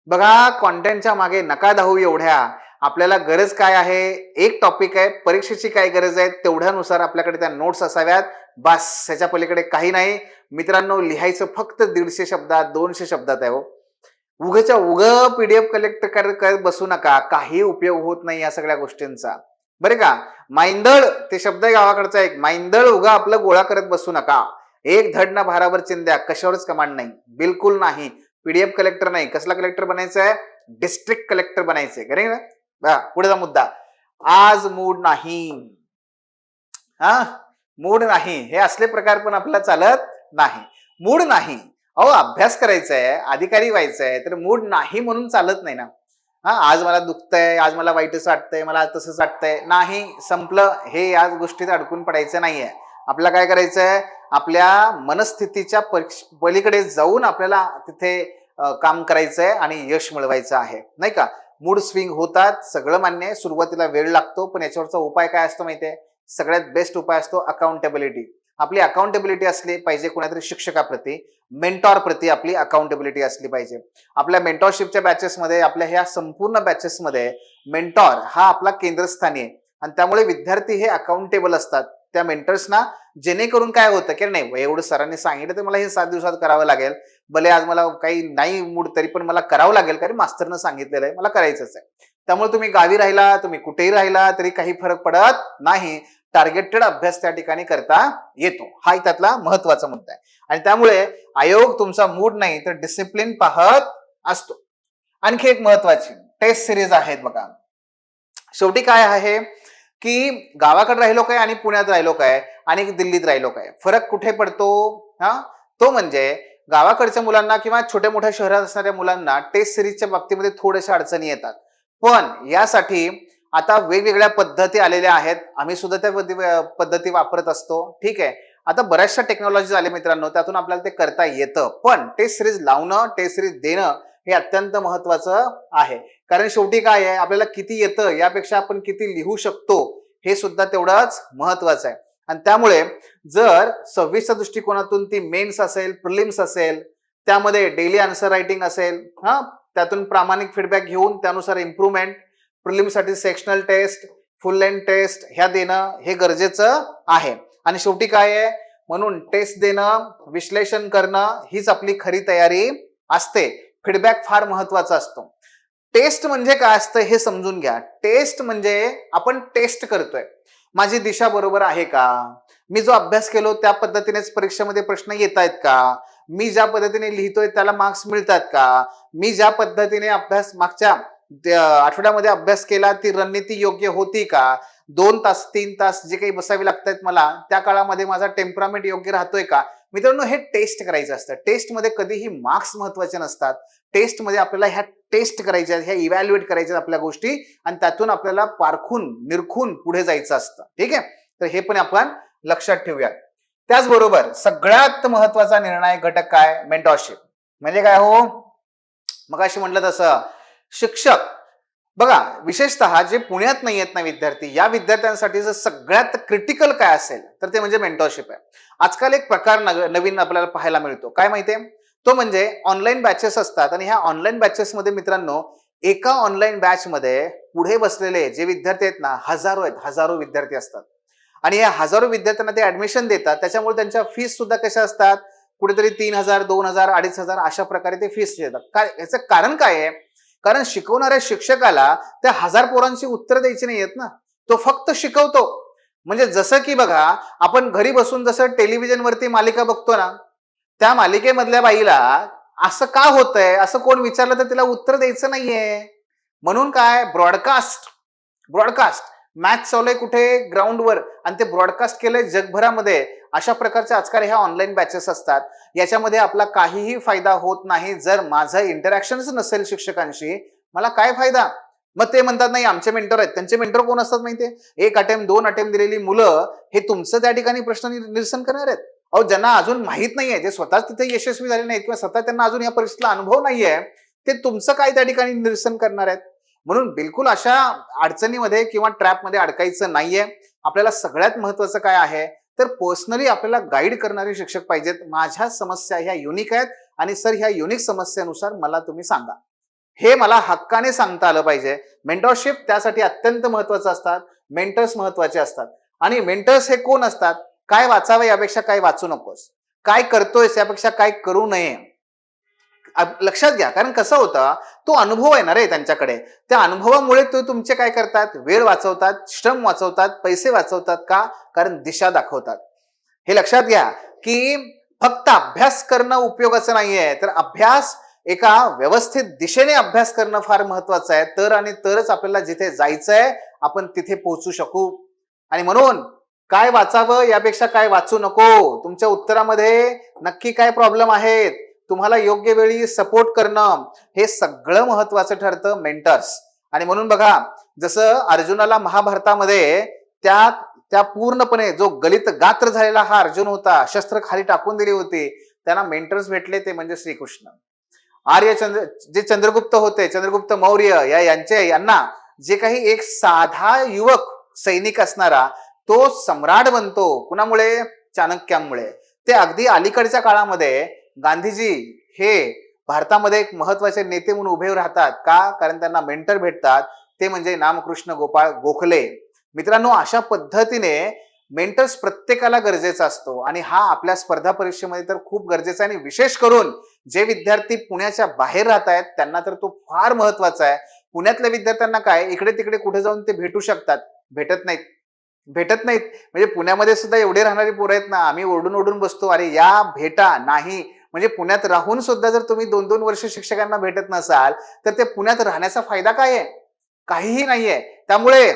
बघा, कॉन्टेंटच्या मागे नका धावू एवढ्या. आपल्याला गरज काय आहे? एक टॉपिक आहे, परीक्षेची काय गरज आहे, तेवढ्यानुसार आपल्याकडे त्या नोट्स असाव्यात. बस, त्याच्या पलीकडे काही नाही. मित्रांनो, लिहायचं फक्त 150 शब्दात, 200 शब्दात आहे हो. उगच्या उग पीडीएफ कलेक्ट करत बसू नका. काही उपयोग होत नाही या सगळ्या गोष्टींचा, बरे का. माइंदळ, ते शब्द आहे गावाकडचा एक, माइंदळ उगा आपलं गोळा करत बसू नका. एक धड ना भाराभर चिंध्या, कशावरच कमांड नाही, बिलकुल नाही. पीडीएफ कलेक्टर नाही. कसला कलेक्टर बनायचं आहे? डिस्ट्रिक्ट कलेक्टर बनायचंय. करे ना. पुढचा मुद्दा, आज मूड नाही. हा, मूड नाही, हे असले प्रकार पण आपल्याला चालत नाही. मूड नाही, अहो अभ्यास करायचा आहे, अधिकारी व्हायचं आहे, तर मूड नाही म्हणून चालत नाही ना. हा, आज मला दुखतंय, आज मला वाईटच वाटतंय, मला तसंच वाटतंय, नाही, संपलं. हे या गोष्टीत अडकून पडायचं नाहीये. आपल्याला काय करायचंय? आपल्या मनस्थितीच्या पलीकडे जाऊन आपल्याला तिथे काम करायचंय आणि यश मिळवायचं आहे, नाही का. मूड स्विंग होतात, सगळं मान्य आहे. सुरुवातीला वेळ लागतो, पण याच्यावरचा उपाय काय असतो माहितीये? सगळ्यात बेस्ट उपाय असतो अकाउंटेबिलिटी. आपली अकाउंटेबिलिटी असली पाहिजे कोणातरी शिक्षकाप्रती, मेंटॉर प्रती आपली अकाउंटेबिलिटी असली पाहिजे. आपल्या मेंटॉरशिपच्या बॅचेसमध्ये, आपल्या ह्या संपूर्ण बॅचेसमध्ये मेंटॉर हा आपला केंद्रस्थानी आहे. आणि त्यामुळे विद्यार्थी हे अकाउंटेबल असतात त्या मेंटर्सना. जेणेकरून काय होतं की नाही, एवढं सरांनी सांगितलं तर मला हे 7 दिवसात करावं लागेल. भले आज मला काही नाही मूड, तरी पण मला करावं लागेल, कारण मास्तरनं सांगितलेलं आहे, मला करायचंच आहे. त्यामुळे तुम्ही गावी राहिला, तुम्ही कुठेही राहिला तरी काही फरक पडत नाही. टार्गेटेड अभ्यास त्या ठिकाणी करता येतो. हा त्यातला महत्वाचा मुद्दा आहे. आणि त्यामुळे आयोग तुमचा मूड नाही तर डिसिप्लिन पाहत असतो. आणखी एक महत्वाची टेस्ट सिरीज आहेत बघा. शेवटी काय आहे की गावाकडे राहिलो काय आणि पुण्यात राहिलो काय आणि दिल्लीत राहिलो काय, फरक कुठे पडतो? हा, तो म्हणजे गावाकडच्या मुलांना किंवा छोट्या मोठ्या शहरात असणाऱ्या मुलांना टेस्ट सिरीजच्या बाबतीमध्ये थोड्याशा अडचणी येतात, पण यासाठी आता वेगवेगळ्या पद्धती आलेल्या आहेत. आम्ही सुद्धा त्या पद्धती वापरत असतो. ठीक आहे. आता बऱ्याचशा टेक्नॉलॉजी आले मित्रांनो, त्यातून आपल्याला ते करता येतं. पण टेस्ट सिरीज लावणं, टेस्ट सिरीज देणं हे अत्यंत महत्वाचं आहे. कारण शेवटी काय आहे, आपल्याला किती येतं यापेक्षा आपण किती लिहू शकतो हे सुद्धा तेवढंच महत्वाचं आहे. आणि त्यामुळे जर 26च्या दृष्टिकोनातून ती मेन्स असेल, प्रिलिम्स असेल, त्यामध्ये डेली आन्सर रायटिंग असेल, त्यातून प्रामाणिक फीडबॅक घेऊन त्यानुसार इम्प्रूव्हमेंट, प्रिलिम्ससाठी sectional test, full length test ह्या देणं हे गरजेचं आहे. आणि शेवटी काय आहे, म्हणून टेस्ट देणं, विश्लेषण करणं हीच आपली खरी तयारी असते. फीडबॅक फार महत्वाचा असतो. टेस्ट म्हणजे काय असतं हे समजून घ्या. टेस्ट म्हणजे आपण टेस्ट करतोय, माझी दिशा बरोबर आहे का, मी जो अभ्यास केलो त्या पद्धतीनेच परीक्षेमध्ये प्रश्न येत आहेत का, मी ज्या पद्धतीने लिहितोय त्याला मार्क्स मिळतात का, मी ज्या पद्धतीने अभ्यास मागच्या आठवड्यामध्ये अभ्यास केला ती रणनीती योग्य होती का, 2 तास 3 तास जे काही बसावे लागतात मला त्या काळामध्ये माझा टेम्परामेंट योग्य राहतोय का. मित्रांनो, हे टेस्ट करायचं असतं. टेस्टमध्ये कधीही मार्क्स महत्वाचे नसतात. टेस्टमध्ये आपल्याला ह्या टेस्ट करायच्या, ह्या इव्हॅल्युएट करायच्या आपल्या गोष्टी, आणि त्यातून आपल्याला पारखून निरखून पुढे जायचं असतं. ठीक आहे. तर हे पण आपण लक्षात ठेवूया. त्याचबरोबर सगळ्यात महत्वाचा निर्णायक घटक काय, मेंटॉरशिप. म्हणजे काय हो, मग अशी म्हटलं तसं शिक्षक बघा, विशेषतः जे पुण्यात नाही आहेत ना विद्यार्थी, या विद्यार्थ्यांसाठी जर सगळ्यात क्रिटिकल काय असेल तर ते म्हणजे मेंटॉरशिप आहे. आजकाल एक प्रकार नवीन आपल्याला पाहायला मिळतो. काय माहितीये, तो म्हणजे ऑनलाईन बॅचेस असतात. आणि ह्या ऑनलाईन बॅचेस मध्ये मित्रांनो, एका ऑनलाईन बॅच मध्ये पुढे बसलेले जे विद्यार्थी आहेत ना, हजारो विद्यार्थी असतात. आणि या हजारो विद्यार्थ्यांना ते ऍडमिशन देतात. त्याच्यामुळे त्यांच्या फीस सुद्धा कशा असतात, कुठेतरी 3,000, 2,000, 2,500 अशा प्रकारे ते फीस देतात. काय याचं कारण काय आहे, कारण शिकवणाऱ्या शिक्षकाला त्या 1000 पोरांची उत्तर द्यायची नाहीयेत ना, तो फक्त शिकवतो. म्हणजे जसं की बघा, आपण घरी बसून जसं टेलिव्हिजन वरती मालिका बघतो ना, त्या मालिकेमधल्या बाईला असं का होतंय असं कोण विचारलं तर तिला उत्तर द्यायचं नाहीये. म्हणून काय, ब्रॉडकास्ट मॅच चालू आहे कुठे, ग्राउंडवर, आणि ते ब्रॉडकास्ट केलंय जगभरामध्ये. अशा प्रकारच्या आजकाल ह्या ऑनलाईन बॅचेस असतात. याच्यामध्ये आपला काहीही फायदा होत नाही जर माझं इंटरॅक्शनच नसेल शिक्षकांशी. मला काय फायदा. मग ते म्हणतात नाही आमचे मेंटर आहेत. त्यांचे मेंटर कोण असतात माहितीये, 1 अटेम्प्ट 2 अटेम्प्ट दिलेली मुलं हे तुमचं त्या ठिकाणी प्रश्न निरसन करणार आहेत. अहो, ज्यांना अजून माहित नाहीये, जे स्वतःच तिथे यशस्वी झाले नाहीत किंवा स्वतः त्यांना अजून या परिस्थितीला अनुभव नाहीये, ते तुमचं काय त्या ठिकाणी निरसन करणार आहेत. म्हणून बिलकुल अशा अडचणीमध्ये किंवा ट्रॅपमध्ये अडकायचं नाहीये. आपल्याला सगळ्यात महत्वाचं काय आहे, तर पर्सनली आपल्याला गाईड करणारे शिक्षक पाहिजेत. माझ्या समस्या ह्या युनिक आहेत आणि सर ह्या युनिक समस्येनुसार मला तुम्ही सांगा, हे मला हक्काने सांगता आलं पाहिजे. मेंटॉरशिप त्यासाठी अत्यंत महत्वाचं असतात. मेंटर्स महत्वाचे असतात. आणि मेंटर्स हे कोण असतात, काय वाचावं यापेक्षा काय वाचू नकोस, काय करतोयस यापेक्षा काय करू नये, लक्षात घ्या. कारण कसं होतं, तो अनुभव आहे ना रे त्यांच्याकडे, त्या अनुभवामुळे तो तुमचे काय करतात, वेळ वाचवतात, श्रम वाचवतात, पैसे वाचवतात. का, कारण दिशा दाखवतात. हे लक्षात घ्या की फक्त अभ्यास करणं उपयोगाचं नाहीये, तर अभ्यास एका व्यवस्थित दिशेने अभ्यास करणं फार महत्वाचं आहे. तर आणि तरच आपल्याला जिथे जायचंय आपण तिथे पोहोचू शकू. आणि म्हणून काय वाचावं यापेक्षा काय वाचू नको, तुमच्या उत्तरामध्ये नक्की काय प्रॉब्लेम आहेत, तुम्हाला योग्य वेळी सपोर्ट करणं, हे सगळं महत्वाचं ठरतं मेंटर्स. आणि म्हणून बघा, जसं अर्जुनाला महाभारतामध्ये त्या त्या पूर्णपणे जो गलित गात्र झालेला हा अर्जुन होता, शस्त्र खाली टाकून दिली होती, त्यांना मेंटर्स भेटले, ते म्हणजे श्रीकृष्ण. जे चंद्रगुप्त होते, चंद्रगुप्त मौर्य यांना जे काही एक साधा युवक सैनिक असणारा तो सम्राट बनतो, कुणामुळे, चाणक्यामुळे. ते अगदी अलीकडच्या काळामध्ये गांधीजी हे भारतामध्ये एक महत्वाचे नेते म्हणून उभे राहतात. का, कारण त्यांना मेंटर भेटतात, ते म्हणजे रामकृष्ण गोपाळ गोखले. मित्रांनो, अशा पद्धतीने मेंटर्स प्रत्येकाला गरजेचा असतो. आणि हा आपल्या स्पर्धा परीक्षेमध्ये तर खूप गरजेचा आहे. आणि विशेष करून जे विद्यार्थी पुण्याच्या बाहेर राहत आहेत त्यांना तर तो फार महत्वाचा आहे. पुण्यातल्या विद्यार्थ्यांना काय, इकडे तिकडे कुठे जाऊन ते भेटू शकतात, भेटत नाहीत. म्हणजे पुण्यामध्ये सुद्धा एवढे राहणारी पोरं आहेत ना, आम्ही ओरडून बसतो, अरे या भेटा नाही. म्हणजे पुण्यात राहून सुद्धा जर तुम्ही 2-2 वर्ष शिक्षकांना भेटत नसाल तर ते पुण्यात राहण्याचा फायदा काय आहे, काहीही नाहीये. त्यामुळे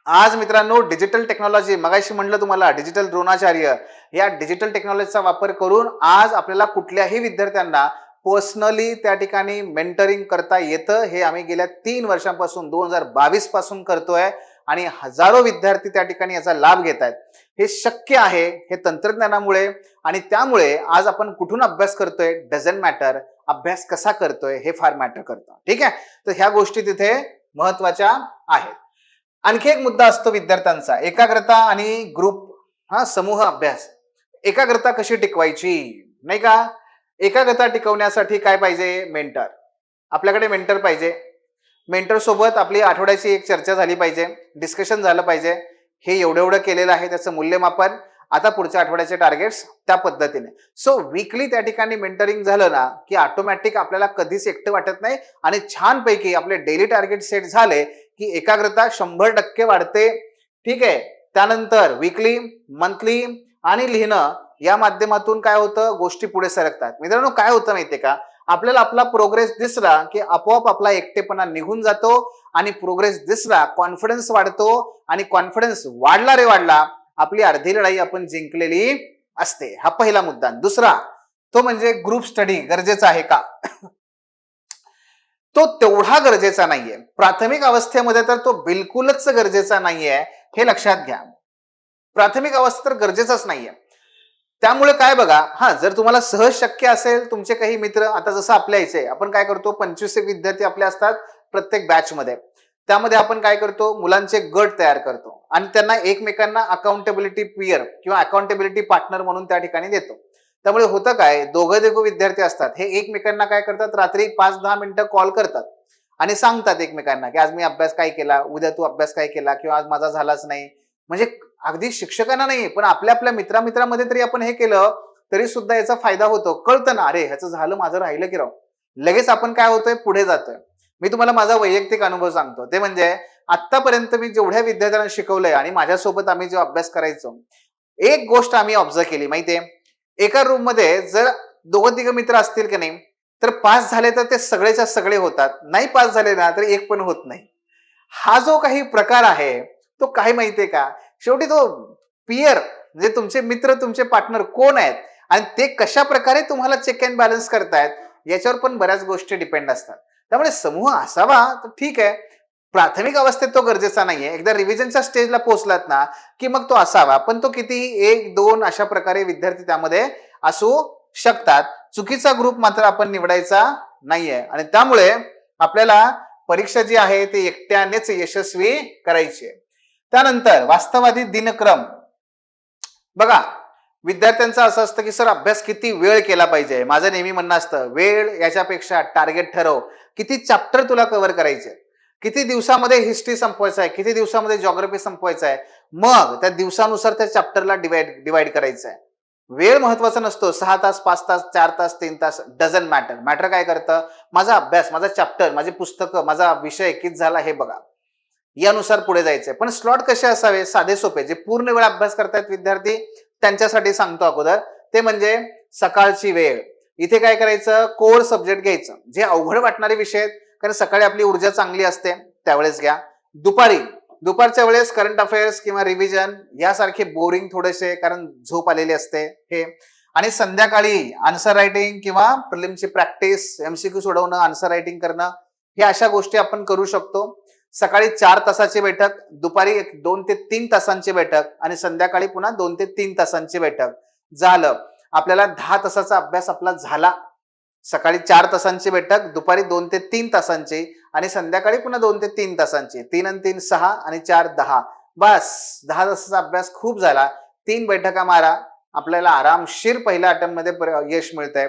आज मित्रांनो डिजिटल टेक्नॉलॉजी, मगाशी म्हटलं तुम्हाला डिजिटल द्रोणाचार्य, या डिजिटल टेक्नॉलॉजीचा वापर करून आज आपल्याला कुठल्याही विद्यार्थ्यांना पर्सनली त्या ठिकाणी मेंटरिंग करता येतं. हे आम्ही गेल्या 3 वर्षांपासून 2022 पासून करतोय आणि हजारो विद्यार्थी त्या ठिकाणी याचा लाभ घेत आहेत. हे शक्य आहे हे तंत्रज्ञानामुळे, आणि त्यामुळे आज आपण कुठून अभ्यास करतोय डझंट मॅटर, अभ्यास कसा करतोय हे फार मॅटर करतं. ठीक आहे, तर ह्या गोष्टी तिथे महत्वाच्या आहेत. आणखी एक मुद्दा असतो विद्यार्थ्यांचा, एकाग्रता आणि ग्रुप, समूह अभ्यास. एकाग्रता कशी टिकवायची, नाही का? एकाग्रता टिकवण्यासाठी काय पाहिजे? मेंटर. आपल्याकडे मेंटर पाहिजे. मेंटर सोबत आपली आठवड्याची एक चर्चा झाली पाहिजे, डिस्कशन झालं पाहिजे. हे एवढं एवढं केलेलं आहे, त्याचं मूल्यमापन, आता पुढच्या आठवड्याचे टार्गेट्स, त्या पद्धतीने. सो वीकली त्या ठिकाणी मेंटरिंग झालं ना की ऑटोमॅटिक आपल्याला कधीच एकटं वाटत नाही आणि छानपैकी आपले डेली टार्गेट सेट झाले की एकाग्रता 100% वाढते. ठीक आहे. त्यानंतर वीकली, मंथली आणि लिहिणं या माध्यमातून काय होतं, गोष्टी पुढे सरकतात. मित्रांनो, काय होतं माहितीये का, आपल्याला आपला प्रोग्रेस दिसला की आपोआप आपला एकटेपणा निघून जातो आणि प्रोग्रेस दिसला, कॉन्फिडन्स वाढतो, आणि कॉन्फिडन्स वाढला रे वाढला, आपली अर्धी लढाई आपण जिंकलेली असते. हा पहिला मुद्दा. दुसरा तो म्हणजे ग्रुप स्टडी गरजेचा आहे का? तो तेवढा गरजेचा नाहीये. प्राथमिक अवस्थेमध्ये तर तो बिलकुलच गरजेचा नाहीये, हे लक्षात घ्या. प्राथमिक अवस्था तर गरजेचाच नाहीये. त्यामुळे काय बघा, जर तुम्हाला सहज शक्य असेल, तुमचे काही मित्र, आता जसं आपल्या इथे आपण काय करतो, 25 विद्यार्थी आपले असतात प्रत्येक बॅच मध्ये. त्यामध्ये आपण काय करतो, मुलांचे गट तयार करतो आणि त्यांना एकमेकांना अकाउंटेबिलिटी पियर किंवा अकाउंटेबिलिटी पार्टनर म्हणून त्या ठिकाणी देतो. त्यामुळे होतं काय, दोघं विद्यार्थी असतात, हे एकमेकांना काय करतात, रात्री 5-10 मिनिटं कॉल करतात आणि सांगतात एकमेकांना की आज मी अभ्यास काय केला, उद्या तू अभ्यास काय केला, किंवा आज माझा झालाच नाही. म्हणजे अगदी शिक्षकांना नाही, पण आपल्या आपल्या मित्रामित्रामध्ये तरी आपण हे केलं तरी सुद्धा याचा फायदा होतो. कळतं ना, अरे ह्याचं झालं, माझं राहिलं की राव, लगेच आपण काय होतोय, पुढे जातोय. मी तुम्हाला माझा वैयक्तिक अनुभव सांगतो. ते म्हणजे आतापर्यंत मी जेवढ्या विद्यार्थ्यांना शिकवलंय आणि माझ्यासोबत आम्ही जेव्हा अभ्यास करायचो, एक गोष्ट आम्ही ऑब्झर्व केली माहितीये, एका रूम मध्ये जर 2-3 मित्र असतील की नाही, तर पास झाले तर ते सगळेच्या सगळे होतात, नाही पास झाले ना तर एक पण होत नाही. हा जो काही प्रकार आहे तो काय माहितीये का, शेवटी तो पियर म्हणजे तुमचे मित्र, तुमचे पार्टनर कोण आहेत आणि ते कशा प्रकारे तुम्हाला चेक अँड बॅलन्स करतायत याच्यावर पण बऱ्याच गोष्टी डिपेंड असतात. त्यामुळे समूह असावा तर ठीक आहे, प्राथमिक अवस्थेत तो गरजेचा नाहीये. एकदा रिव्हिजनच्या स्टेजला पोहोचलात ना की मग तो असावा, पण तो कितीही 1-2 अशा प्रकारे विद्यार्थी त्यामध्ये असू शकतात. चुकीचा ग्रुप मात्र आपण निवडायचा नाहीये आणि त्यामुळे आपल्याला परीक्षा जी आहे ती एकट्यानेच यशस्वी करायची आहे. त्यानंतर वास्तववादी दिनक्रम. बघा, विद्यार्थ्यांचं असं असतं की सर अभ्यास किती वेळ केला पाहिजे. माझं नेहमी म्हणणं असतं, वेळ याच्यापेक्षा टार्गेट ठरव. किती चॅप्टर तुला कव्हर करायचे, किती दिवसामध्ये हिस्ट्री संपवायचं आहे, किती दिवसामध्ये जॉग्राफी संपवायचं आहे, मग त्या दिवसानुसार त्या चॅप्टरला डिवाइड करायचं आहे. वेळ महत्वाचा नसतो. 6 तास, 5 तास, 4 तास, 3 तास, डझंट मॅटर. मॅटर काय करतं, माझा अभ्यास, माझा चॅप्टर, माझी पुस्तकं, माझा विषय किती झाला हे बघा, यानुसार पुढे जायचंय. पण स्लॉट कसे असावे, साधे सोपे, जे पूर्ण वेळ अभ्यास करतायत विद्यार्थी त्यांच्यासाठी सांगतो अगोदर. ते म्हणजे सकाळची वेळ. इथे काय करायचं, कोर सब्जेक्ट घ्यायचं, जे अवघड वाटणारे विषय आहेत, कारण सकाळी आपली ऊर्जा चांगली असते त्यावेळेस घ्या. दुपारच्या वेळेस करंट अफेअर्स किंवा रिव्हिजन यासारखे बोरिंग थोडेसे, कारण झोप आलेली असते हे. आणि संध्याकाळी आन्सर रायटिंग किंवा प्रिलिमची प्रॅक्टिस, एमसीक्यू सोडवणं, आन्सर रायटिंग करणं, हे अशा गोष्टी आपण करू शकतो. सकाळी 4 तासाची बैठक, दुपारी 2 ते 3 तासांची बैठक आणि संध्याकाळी पुन्हा 2 ते 3 तासांची बैठक. झालं, आपल्याला 10 तासाचा अभ्यास आपला झाला. सकाळी 4 तासांची बैठक, दुपारी 2 ते 3 तासांची आणि संध्याकाळी पुन्हा 2 ते 3 तासांची. 3 आणि 3 6 आणि 4 10. बस 10 तासाचा अभ्यास खूप झाला. 3 बैठका मारा, आपल्याला आरामशीर पहिल्या अटेम्प्ट मध्ये यश मिळतंय.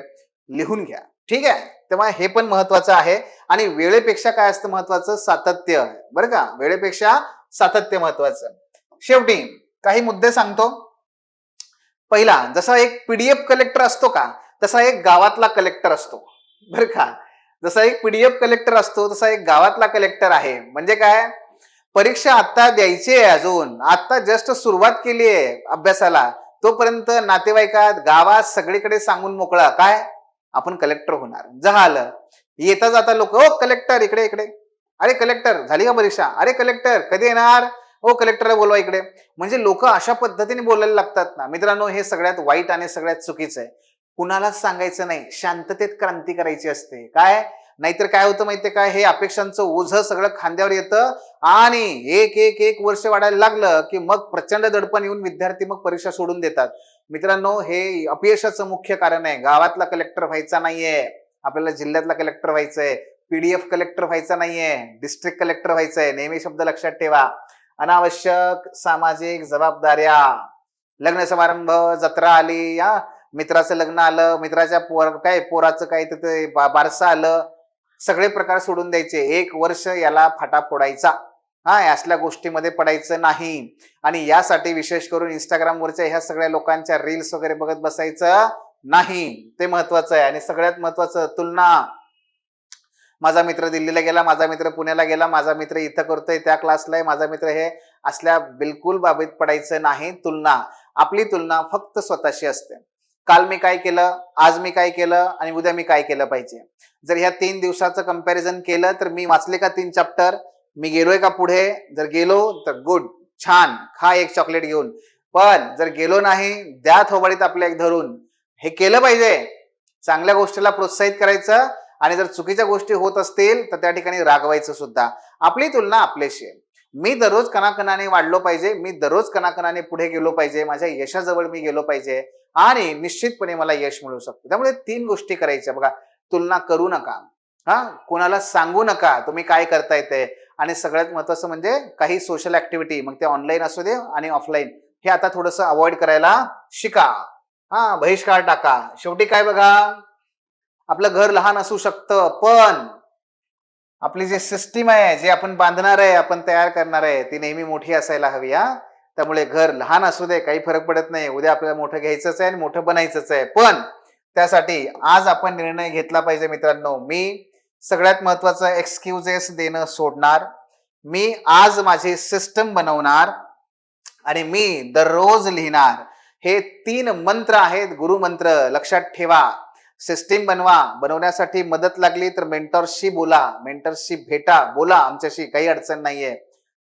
लिहून घ्या. ठीक आहे, तेव्हा हे पण महत्वाचं आहे. आणि वेळेपेक्षा काय असतं महत्वाचं, सातत्य. बरं का, वेळेपेक्षा सातत्य महत्वाचं. शेवटी काही मुद्दे सांगतो. पहिला, जसा एक पीडीएफ कलेक्टर असतो का, तसा एक गावातला कलेक्टर असतो. बरं का, जसा एक पीडीएफ कलेक्टर असतो तसा एक गावातला कलेक्टर आहे. म्हणजे काय, परीक्षा आता द्यायची आहे, अजून आता जस्ट सुरुवात केली आहे अभ्यासाला, तोपर्यंत नातेवाईकात, गावात सगळीकडे सांगून मोकळा, काय आपण कलेक्टर होणार. झालं, येता जाता लोक, ओ कलेक्टर इकडे इकडे, अरे कलेक्टर झाली का परीक्षा, अरे कलेक्टर कधी येणार, हो कलेक्टरला बोलवा इकडे. म्हणजे लोक अशा पद्धतीने बोलायला लागतात ना मित्रांनो, हे सगळ्यात वाईट आणि सगळ्यात चुकीचं आहे. कुणालाच सांगायचं नाही, शांततेत क्रांती करायची असते. काय नाहीतर काय होतं माहितीये का, हे अपेक्षांचं ओझं सगळं खांद्यावर येतं आणि एक एक एक वर्ष वाढायला लागलं की मग प्रचंड दडपण येऊन विद्यार्थी मग परीक्षा सोडून देतात. मित्रांनो, हे अपयशाचं मुख्य कारण आहे. गावातला कलेक्टर व्हायचा नाहीये, आपल्याला जिल्ह्यातला कलेक्टर व्हायचंय. पीडीएफ कलेक्टर व्हायचा नाहीये, डिस्ट्रिक्ट कलेक्टर व्हायचंय. नेहमी शब्द लक्षात ठेवा. अनावश्यक सामाजिक जबाबदाऱ्या, लग्न समारंभ, जत्रा आली, या मित्राचं लग्न आलं, मित्राच्या पोराचं काय तिथे बारसं आलं, सगळे प्रकार सोडून द्यायचे. एक वर्ष याला फाटा फोडायचा. हा, असल्या गोष्टीमध्ये पडायचं नाही. आणि यासाठी विशेष करून इंस्टाग्रामवरच्या ह्या सगळ्या लोकांच्या रील्स वगैरे बघत बसायचं नाही. ते महत्वाचं आहे. आणि सगळ्यात महत्वाचं, तुलना. माझा मित्र दिल्लीला गेला, माझा मित्र पुण्याला गेला, माझा मित्र इथं करतोय, त्या क्लासला आहे, माझा मित्र हे, असल्या बिलकुल बाबीत पडायचं नाही. तुलना, आपली तुलना फक्त स्वतःशी असते. काल मी काय केलं, आज मी काय केलं आणि उद्या मी काय केलं पाहिजे. जर ह्या 3 दिवसाचं कंपॅरिझन केलं तर मी वाचले का 3 चॅप्टर, मी गेलोय का पुढे. जर गेलो तर गुड, छान, खा एक चॉकलेट घेऊन. पण जर गेलो नाही, द्या थोबाडीत आपल्या एक धरून. हे केलं पाहिजे. चांगल्या गोष्टीला प्रोत्साहित करायचं आणि जर चुकीच्या गोष्टी होत असतील तर त्या ठिकाणी रागवायचं सुद्धा. आपली तुलना आपल्याशी आहे. मी दररोज कणाकणाने वाढलो पाहिजे, मी दररोज कणाकणाने पुढे गेलो पाहिजे, माझ्या यशाजवळ मी गेलो पाहिजे आणि निश्चितपणे मला यश मिळू शकतं. त्यामुळे 3 गोष्टी करायच्या बघा. तुलना करू नका, हा, कोणाला सांगू नका तुम्ही काय करताय ते. आणि सगळ्यात महत्वाचं म्हणजे काही सोशल ऍक्टिव्हिटी, मग ते ऑनलाईन असू दे आणि ऑफलाईन, हे आता थोडस अवॉइड करायला शिका. हा, बहिष्कार टाका. शेवटी काय बघा, आपलं घर लहान असू शकतं, पण आपली जी सिस्टीम आहे, जे आपण बांधणार आहे, आपण तयार करणार आहे, ती नेहमी मोठी असायला हवी. हा, त्यामुळे घर लहान असू दे, काही फरक पडत नाही. उद्या आपल्याला मोठं घ्यायचंच आहे आणि मोठं बनायचंच आहे. पण त्यासाठी आज आपण निर्णय घेतला पाहिजे मित्रांनो. मी सगळ्यात महत्वाचं एक्सक्युजेस देणं सोडणार. मी आज माझी सिस्टम बनवणार आणि मी दररोज लिहिणार. हे 3 मंत्र आहेत, गुरुमंत्र. लक्षात ठेवा. सिस्टीम बनवा. बनवण्यासाठी मदत लागली तर मेंटॉरशी बोला, मेंटरशी भेटा, बोला आमच्याशी, काही अडचण नाहीये.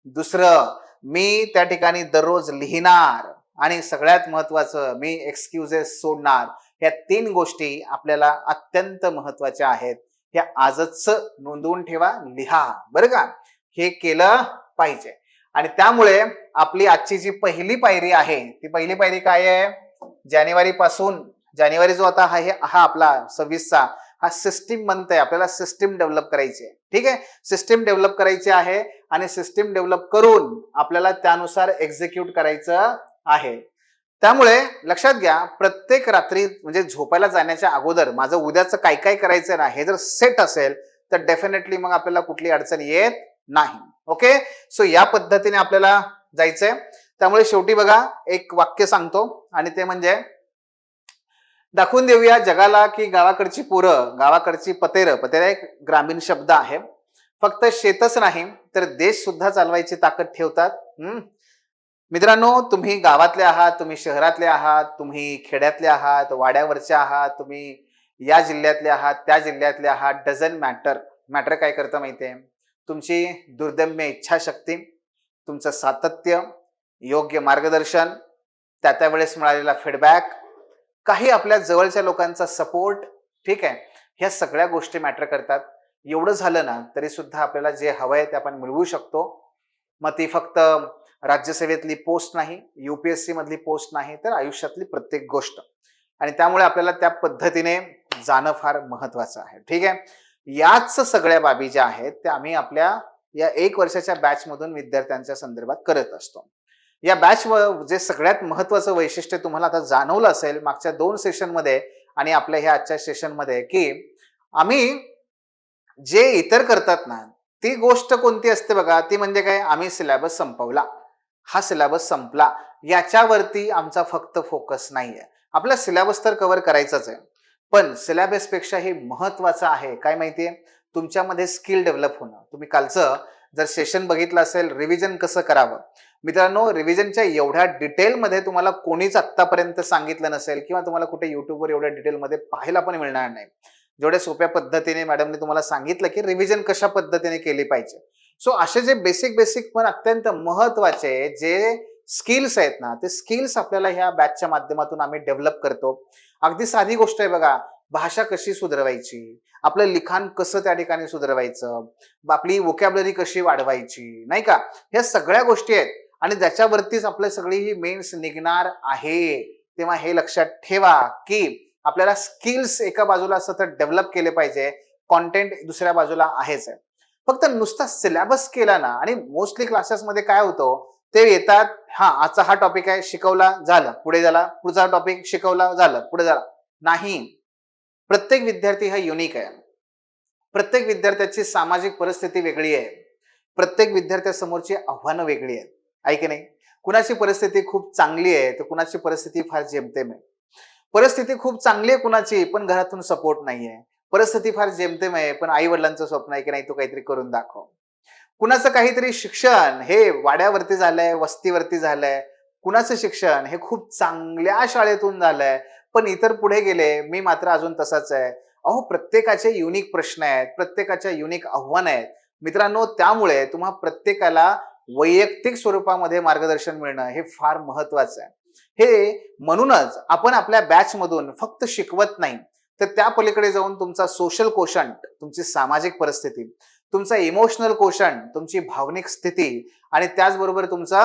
दुसरं, मी त्या ठिकाणी दररोज लिहिणार आणि सगळ्यात महत्वाचं, मी एक्सक्युजेस सोडणार. ह्या 3 गोष्टी आपल्याला अत्यंत महत्वाच्या आहेत. ह्या आजच नोंदवून ठेवा, लिहा, बरं का. हे केलं पाहिजे. आणि त्यामुळे आपली आजची जी पहिली पायरी आहे, ती पहिली पायरी काय आहे, जानेवारी पासून, जानेवारी जो आता हा आपला 26चा, हा सिस्टीम मंथ आहे. आपल्याला सिस्टीम डेव्हलप करायची आहे. ठीक आहे, सिस्टीम डेव्हलप करायची आहे आणि सिस्टीम डेव्हलप करून आपल्याला त्यानुसार एक्झिक्यूट करायचं आहे. त्यामुळे लक्षात घ्या, प्रत्येक रात्री म्हणजे झोपायला जाण्याच्या अगोदर माझं उद्याचं काय काय करायचं ना, हे जर सेट असेल तर डेफिनेटली मग आपल्याला कुठली अडचण येत नाही. ओके, सो या पद्धतीने आपल्याला जायचंय. त्यामुळे शेवटी बघा, एक वाक्य सांगतो आणि ते म्हणजे, दाखवून देऊया जगाला की गावाकडची पोरं, गावाकडची पतेरं, पतेरा एक ग्रामीण शब्द आहे, फक्त शेतच नाही तर देश सुद्धा चालवायची ताकद ठेवतात. मित्रांनो, तुम्ही गावातले आहात, तुम्ही शहरातले आहात, तुम्ही खेड्यातले आहात, वाड्यावरचे आहात, तुम्ही या जिल्ह्यातले आहात, त्या जिल्ह्यातले आहात, डझंट मॅटर. मॅटर काय करतं माहितीये, तुमची दुर्दम्य इच्छाशक्ती, तुमचं सातत्य, योग्य मार्गदर्शन, त्या वेळेस मिळालेला फीडबॅक, काही आपल्या जवळच्या लोकांचा सपोर्ट. ठीक आहे, ह्या सगळ्या गोष्टी मॅटर करतात. एवढं झालं ना तरी सुद्धा आपल्याला जे हवंय ते आपण मिळवू शकतो. मग ती फक्त राज्यसेवेतली पोस्ट नाही, युपीएससी मधली पोस्ट नाही, तर आयुष्यातली प्रत्येक गोष्ट. आणि त्यामुळे आपल्याला त्या पद्धतीने जाणं फार महत्वाचं आहे. ठीक आहे, याच सगळ्या बाबी ज्या आहेत त्या आम्ही आपल्या या 1 वर्षाच्या बॅच मधून विद्यार्थ्यांच्या संदर्भात करत असतो. या बॅच जे सगळ्यात महत्वाचं वैशिष्ट्य तुम्हाला आता जाणवलं असेल मागच्या 2 सेशन मध्ये आणि आपल्या ह्या आजच्या सेशन मध्ये, की आम्ही जे इतर करतात ना, ती गोष्ट कोणती असते बघा, ती म्हणजे काय, आम्ही सिलेबस संपवला, हा सिलेबस संपला, याच्यावरती आमचा फक्त फोकस नाहीये. आपला सिलेबस तर कव्हर करायचाच आहे, पण सिलेबस पेक्षा हे महत्वाचं आहे काय माहितीये, तुमच्यामध्ये स्किल डेव्हलप होणं. तुम्ही कालचं जर सेशन बघितलं असेल, रिव्हिजन कसं करावं, मित्रांनो, रिव्हिजनच्या एवढ्या डिटेलमध्ये तुम्हाला कोणीच आतापर्यंत सांगितलं नसेल किंवा तुम्हाला कुठे युट्यूबवर एवढ्या डिटेलमध्ये पाहायला पण मिळणार नाही. जेवढ्या सोप्या पद्धतीने मॅडमने तुम्हाला सांगितलं की रिव्हिजन कशा पद्धतीने केली पाहिजे. सो असे जे बेसिक पण अत्यंत महत्वाचे जे स्किल्स आहेत ना, ते स्किल्स आपल्याला ह्या बॅचच्या माध्यमातून आम्ही डेव्हलप करतो. अगदी साधी गोष्ट आहे बघा, भाषा कशी सुधारायची, आपलं लिखाण कसं त्या ठिकाणी सुधारवायचं, आपली व्होकॅब्युलरी कशी वाढवायची, नाही का? ह्या सगळ्या गोष्टी आहेत आणि ज्याच्यावरतीच आपली सगळी ही मेन्स निघणार आहे. तेव्हा हे लक्षात ठेवा की आपल्याला स्किल्स एका बाजूला सतत डेव्हलप केले पाहिजे, कॉन्टेंट दुसऱ्या बाजूला आहेच आहे. फक्त नुसता सिलेबस केला ना, आणि मोस्टली क्लासेसमध्ये काय होतं, ते येतात, हा आजचा हा टॉपिक आहे, शिकवला झालं, पुढे झाला, पुढचा टॉपिक शिकवला झालं, पुढे झाला. नाही, प्रत्येक विद्यार्थी हा युनिक आहे. प्रत्येक विद्यार्थ्याची सामाजिक परिस्थिती वेगळी आहे. प्रत्येक विद्यार्थ्यासमोरची आव्हानं वेगळी आहेत, आहे की नाही? कुणाची परिस्थिती खूप चांगली आहे तर कुणाची परिस्थिती फार जेमतेम आहे. परिस्थिती खूप चांगली आहे कुणाची, पण घरातून सपोर्ट नाहीये. परिस्थिती फार जेमतेम आहे, पण आई वडिलांचं स्वप्न आहे की नाही तू काहीतरी करून दाखव. कुणाचं काहीतरी शिक्षण हे वाड्यावरती झालंय, वस्तीवरती झालंय. कुणाचं शिक्षण हे खूप चांगल्या शाळेतून झालंय, पण इतर पुढे गेले, मी मात्र अजून तसाच आहे. अहो, प्रत्येकाचे युनिक प्रश्न आहेत, प्रत्येकाच्या युनिक आव्हान आहेत. मित्रांनो, त्यामुळे तुम्हा प्रत्येकाला वैयक्तिक स्वरूपामध्ये मार्गदर्शन मिळणं हे फार महत्वाचं आहे. हे म्हणूनच आपण आपल्या बॅच मधून फक्त शिकवत नाही, तर त्या पलीकडे जाऊन तुमचा सोशल कोशंट, तुमची सामाजिक परिस्थिती, तुमचा इमोशनल कोशंट, तुमची भावनिक स्थिती आणि त्याचबरोबर तुमचा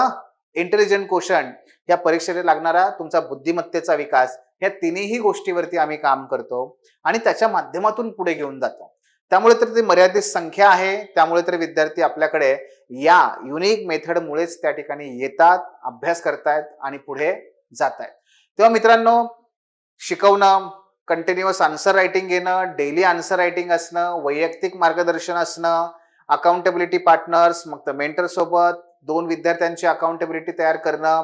इंटेलिजंट कोशंट, या परीक्षेला लागणारा तुमचा बुद्धिमत्तेचा विकास, या तिन्ही गोष्टीवरती आम्ही काम करतो आणि त्याच्या माध्यमातून पुढे घेऊन जातो. त्यामुळे तर ती मर्यादित संख्या आहे, त्यामुळे तर विद्यार्थी आपल्याकडे या युनिक मेथडमुळेच त्या ठिकाणी येतात, अभ्यास करतायत आणि पुढे जात आहेत. तेव्हा मित्रांनो, शिकवणं, कंटिन्युअस आन्सर रायटिंग घेणं, डेली आन्सर रायटिंग असणं, वैयक्तिक मार्गदर्शन असणं, अकाउंटेबिलिटी पार्टनर्स, मग तर मेंटर सोबत 2 विद्यार्थ्यांची अकाउंटेबिलिटी तयार करणं,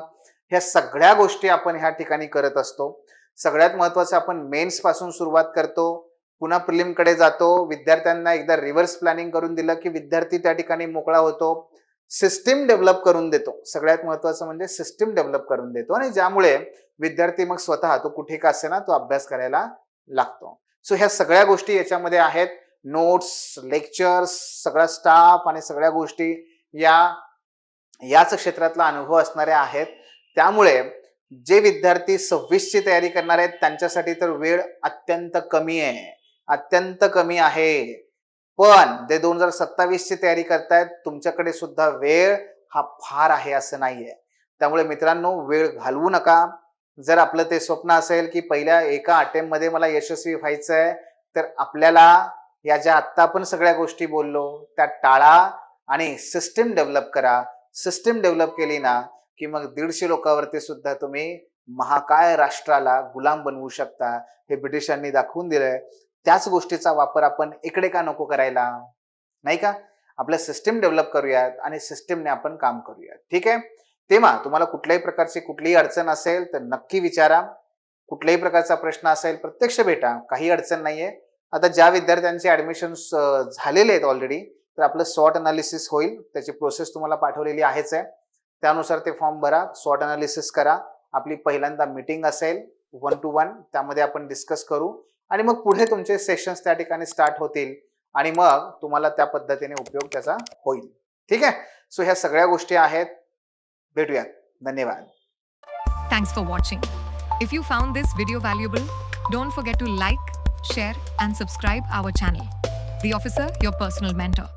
ह्या सगळ्या गोष्टी आपण ह्या ठिकाणी करत असतो. सगळ्यात महत्वाचं, आपण मेन्स पासून सुरुवात करतो, पुन्हा प्रिलिम कडे जातो. विद्यार्थ्यांना एकदा रिव्हर्स प्लॅनिंग करून दिलं की विद्यार्थी त्या ठिकाणी मोकळा होतो. सिस्टीम डेव्हलप करून देतो. सगळ्यात महत्वाचं म्हणजे सिस्टीम डेव्हलप करून देतो आणि ज्यामुळे विद्यार्थी मग स्वतः तो कुठे का असेना तो अभ्यास करायला लागतो. सो ह्या सगळ्या गोष्टी याच्यामध्ये आहेत. नोट्स, लेक्चर्स, सगळा स्टाफ आणि सगळ्या गोष्टी याच क्षेत्रातला अनुभव असणारे आहेत. त्यामुळे जे विद्यार्थी 26 ची तयारी करणार आहेत त्यांच्यासाठी तर वेळ अत्यंत कमी आहे, अत्यंत कमी आहे. पण जे 2027 ची तयारी करतायत तुमच्याकडे सुद्धा वेळ हा फार आहे असं नाहीये. त्यामुळे मित्रांनो, वेळ घालवू नका. जर आपलं ते स्वप्न असेल की पहिल्या एका अटेम्प्ट मध्ये मला यशस्वी व्हायचंय, तर आपल्याला या ज्या आत्ता आपण सगळ्या गोष्टी बोललो त्या टाळा आणि सिस्टीम डेव्हलप करा. सिस्टीम डेव्हलप केली ना की मग 150 लोकांवरती सुद्धा तुम्ही महाकाय राष्ट्राला गुलाम बनवू शकता. हे ब्रिटिशांनी दाखवून दिलंय. त्याच गोष्टीचा वापर आपण इकडे का नको करायला, नाही का? आपलं सिस्टीम डेव्हलप करूयात आणि सिस्टीमने आपण काम करूयात. ठीक आहे? तेव्हा तुम्हाला कुठल्याही प्रकारची कुठलीही अडचण असेल तर नक्की विचारा. कुठल्याही प्रकारचा प्रश्न असेल प्रत्यक्ष भेटा, काही अडचण नाहीये. आता ज्या विद्यार्थ्यांचे ऍडमिशन झालेले आहेत ऑलरेडी, तर आपलं सॉर्ट अनालिसिस होईल. त्याची प्रोसेस तुम्हाला पाठवलेली आहेच आहे. त्यानुसार ते फॉर्म भरा, सॉर्ट अनालिसिस करा. आपली पहिल्यांदा मीटिंग असेल 1 to 1, त्यामध्ये आपण डिस्कस करू आणि मग पुढे तुमचे सेशन्स त्या ठिकाणी स्टार्ट होतील आणि मग तुम्हाला त्या पद्धतीने उपयोग त्याचा होईल. ठीक आहे? सो ह्या सगळ्या गोष्टी आहेत. भेटूयात. धन्यवाद. Thanks for watching. If you found this video valuable, don't forget to like, share and subscribe our channel. The Officer, your personal mentor.